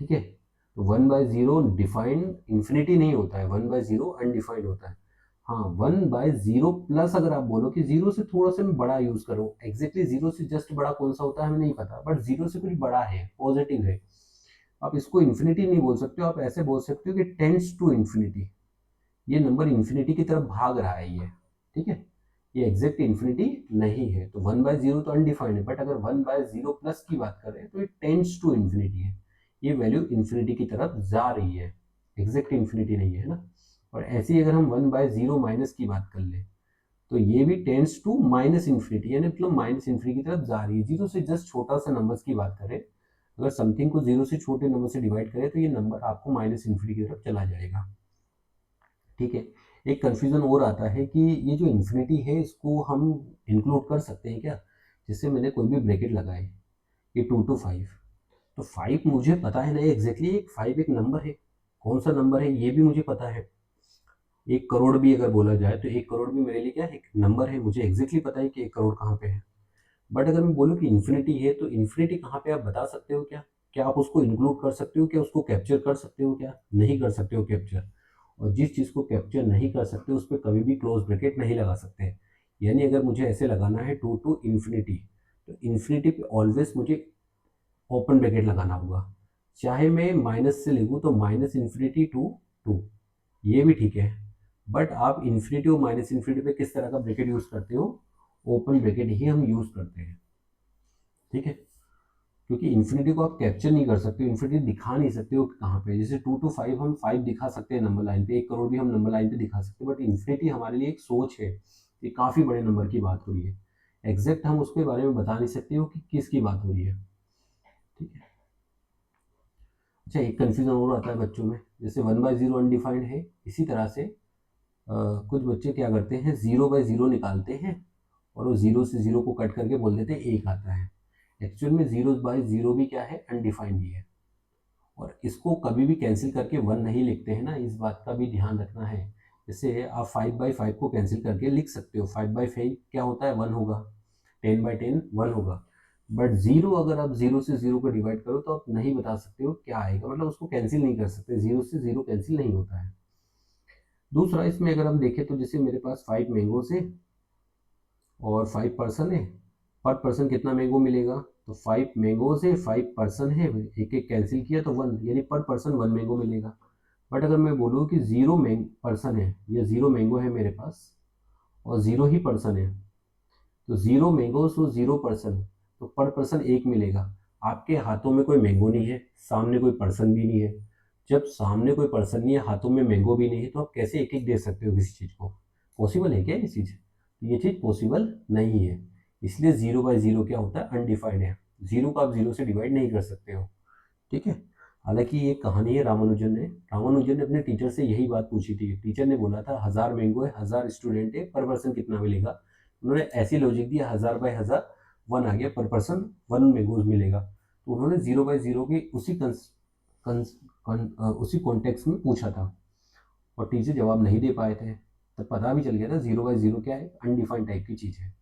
ठीक है, तो 1/0 डिफाइंड इन्फिनिटी नहीं होता है, 1/0 अनडिफाइंड होता है। हाँ, 1/0 प्लस अगर आप बोलो कि 0 से थोड़ा सा मैं बड़ा यूज करूँ, एग्जैक्टली 0 से जस्ट बड़ा कौन सा होता है हमें नहीं पता, बट 0 से कुछ बड़ा है, पॉजिटिव है, आप इसको इन्फिनिटी नहीं बोल सकते हो, आप ऐसे बोल सकते हो कि टेंड्स टू इन्फिनिटी, ये नंबर इन्फिनिटी की तरफ भाग रहा है ये। ठीक है, ये एग्जैक्ट इन्फिनिटी नहीं है। तो 1/0 तो अनडिफाइंड है, बट अगर 1/0 प्लस की बात करें तो ये टेंड्स टू इन्फिनिटी है, ये वैल्यू इन्फिनिटी की तरफ जा रही है, एग्जैक्ट इन्फिनिटी नहीं है ना। और ऐसे ही अगर हम 1/0 माइनस की बात कर ले, तो ये भी टेंड्स टू माइनस इन्फिनिटी, यानी मतलब माइनस इन्फिनिटी की तरफ जा रही है। 0 से जस्ट छोटा सा नंबर्स की बात करें, अगर समथिंग को 0 से छोटे नंबर से डिवाइड करें तो ये नंबर आपको माइनस इन्फिनिटी की तरफ चला जाएगा। ठीक है, एक कन्फ्यूजन और आता है कि ये जो इन्फिनिटी है इसको हम इंक्लूड कर सकते हैं क्या? जैसे मैंने कोई भी ब्रैकेट लगाए, ये 2 to 5, तो 5 मुझे पता है ना एग्जैक्टली एक 5 एक नंबर है, कौन सा नंबर है ये भी मुझे पता है। 1 करोड़ भी अगर बोला जाए तो 1 करोड़ भी मेरे लिए क्या है, एक नंबर है, मुझे एग्जैक्टली पता है कि 1 करोड़ कहाँ पे है। बट अगर मैं बोलूँ कि इन्फिनिटी है, तो इन्फिनिटी कहाँ पे आप बता सकते हो क्या? क्या आप उसको इंक्लूड कर सकते हो क्या? उसको कैप्चर कर सकते हो क्या? नहीं कर सकते हो कैप्चर। और जिस चीज़ को कैप्चर नहीं कर सकते उस पे कभी भी क्लोज ब्रैकेट नहीं लगा सकते। यानी अगर मुझे ऐसे लगाना है 2 टू इन्फिनिटी, तो इन्फिनिटी पे ऑलवेज मुझे ओपन ब्रैकेट लगाना होगा। चाहे मैं माइनस से लिखूँ तो माइनस इन्फिनिटी टू 2, ये भी ठीक है। बट आप इन्फिनिटी और माइनस इन्फिनिटी पे किस तरह का ब्रैकेट यूज़ करते हो? ओपन ब्रैकेट ही हम यूज़ करते हैं, ठीक है। क्योंकि इन्फिनिटी को आप कैप्चर नहीं कर सकते, इन्फिनिटी दिखा नहीं सकते हो कि कहाँ पे। जैसे 2 टू 5 हम 5 दिखा सकते हैं नंबर लाइन पे, 1 करोड़ भी हम नंबर लाइन पे दिखा सकते हैं, बट इन्फिनिटी हमारे लिए एक सोच है कि काफ़ी बड़े नंबर की बात हो रही है। एग्जैक्ट हम उसके बारे में बता नहीं सकते हो कि किसकी बात हो रही है, ठीक है। अच्छा, एक कन्फ्यूजन और आता है बच्चों में, जैसे 1/0 अनडिफाइंड है, इसी तरह से कुछ बच्चे क्या करते हैं, 0/0 निकालते हैं और वो 0 से 0 को कट करके बोल देते हैं 1 आता है। एक्चुअल में 0/0 भी क्या है, अनडिफाइंड ही है। और इसको कभी भी कैंसिल करके 1 नहीं लिखते हैं ना, इस बात का भी ध्यान रखना है। जैसे आप 5/5 को कैंसिल करके लिख सकते हो, 5/5 क्या होता है, 1 होगा। 10/10 1 होगा। बट 0 अगर आप 0 से 0 को डिवाइड करो तो आप नहीं बता सकते हो क्या आएगा, मतलब उसको कैंसिल नहीं कर सकते, 0 से 0 कैंसिल नहीं होता है। दूसरा, इसमें अगर हम देखें तो जैसे मेरे पास 5 मैंगोज है और 5 पर्सन है, पर पर्सन कितना मैंगो मिलेगा, तो 5 मैंगोज है, 5 पर्सन है, एक एक कैंसिल किया तो 1, यानी पर पर्सन 1 मैंगो मिलेगा। बट अगर मैं बोलूँ कि 0 पर्सन है या 0 मैंगो है मेरे पास और 0 ही पर्सन है, तो 0 मैंगोस और 0 पर्सन, तो पर पर्सन 1 मिलेगा। आपके हाथों में कोई मैंगो नहीं है, सामने कोई पर्सन भी नहीं है। जब सामने कोई पर्सन नहीं है, हाथों में मैंगो भी नहीं है, तो आप कैसे एक एक दे सकते हो किसी चीज़ को? पॉसिबल है क्या ये चीज़? ये चीज़ पॉसिबल नहीं है। इसलिए 0/0 क्या होता है, अनडिफाइंड है। 0 को आप 0 से डिवाइड नहीं कर सकते हो, ठीक है। हालांकि ये कहानी है रामानुजन ने अपने टीचर से यही बात पूछी थी। टीचर ने बोला था 1000 मैंगो है, 1000 स्टूडेंट है, पर पर्सन कितना मिलेगा। उन्होंने ऐसी लॉजिक दिया, 1000/1000 1 आ गया, पर पर्सन 1 मैंगोज मिलेगा। तो उन्होंने 0/0 की उसी कॉन्टेक्स्ट में पूछा था और टीचर जवाब नहीं दे पाए थे। तब पता भी चल गया था 0/0 क्या है, अनडिफाइंड टाइप की चीज़ है,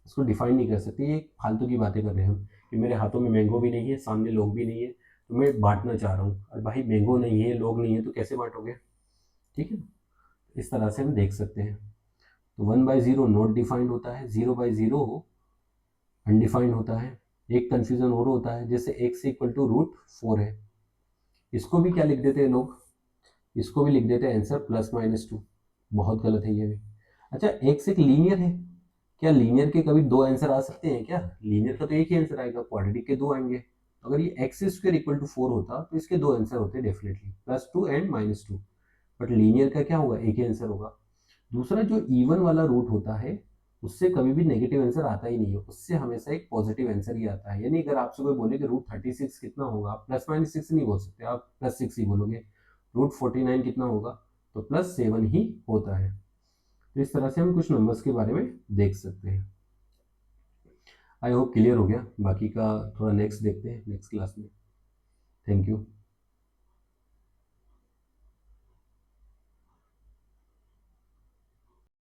इसको डिफाइन नहीं कर सकते। ये फालतू की बातें कर रहे हैं हम कि मेरे हाथों में मैंगो भी नहीं है, सामने लोग भी नहीं है, तो मैं बांटना चाह रहा हूँ। और भाई मैंगो नहीं है, लोग नहीं है, तो कैसे बांटोगे, ठीक है। इस तरह से हम देख सकते हैं। तो 1/0 नॉट डिफाइंड होता है, 0/0 अनडिफाइंड होता है। एक कन्फ्यूजन और होता है, जैसे x =√4 है, इसको भी क्या लिख देते हैं लोग, इसको भी लिख देते हैं आंसर +-2। बहुत गलत है ये भी। अच्छा, x एक लीनियर है, क्या लीनियर के कभी दो आंसर आ सकते हैं क्या? लीनियर का तो एक ही आंसर आएगा, क्वाड्रेटिक के दो आएंगे। तो अगर ये x² 4 होता तो इसके दो आंसर होते डेफिनेटली, +2 एंड -2। बट लीनियर का क्या होगा, एक ही आंसर होगा। दूसरा, जो इवन वाला रूट होता है उससे कभी भी नेगेटिव आंसर आता ही नहीं है, उससे हमेशा एक पॉजिटिव आंसर ही आता है। यानी अगर आपसे कोई बोले कि √36 कितना होगा, आप +-6 नहीं बोल सकते, आप +6 ही बोलोगे। √49 कितना होगा, तो +7 ही होता है। तो इस तरह से हम कुछ नंबर्स के बारे में देख सकते हैं। आई होप क्लियर हो गया, बाकी का थोड़ा नेक्स्ट देखते हैं नेक्स्ट क्लास में। Thank you.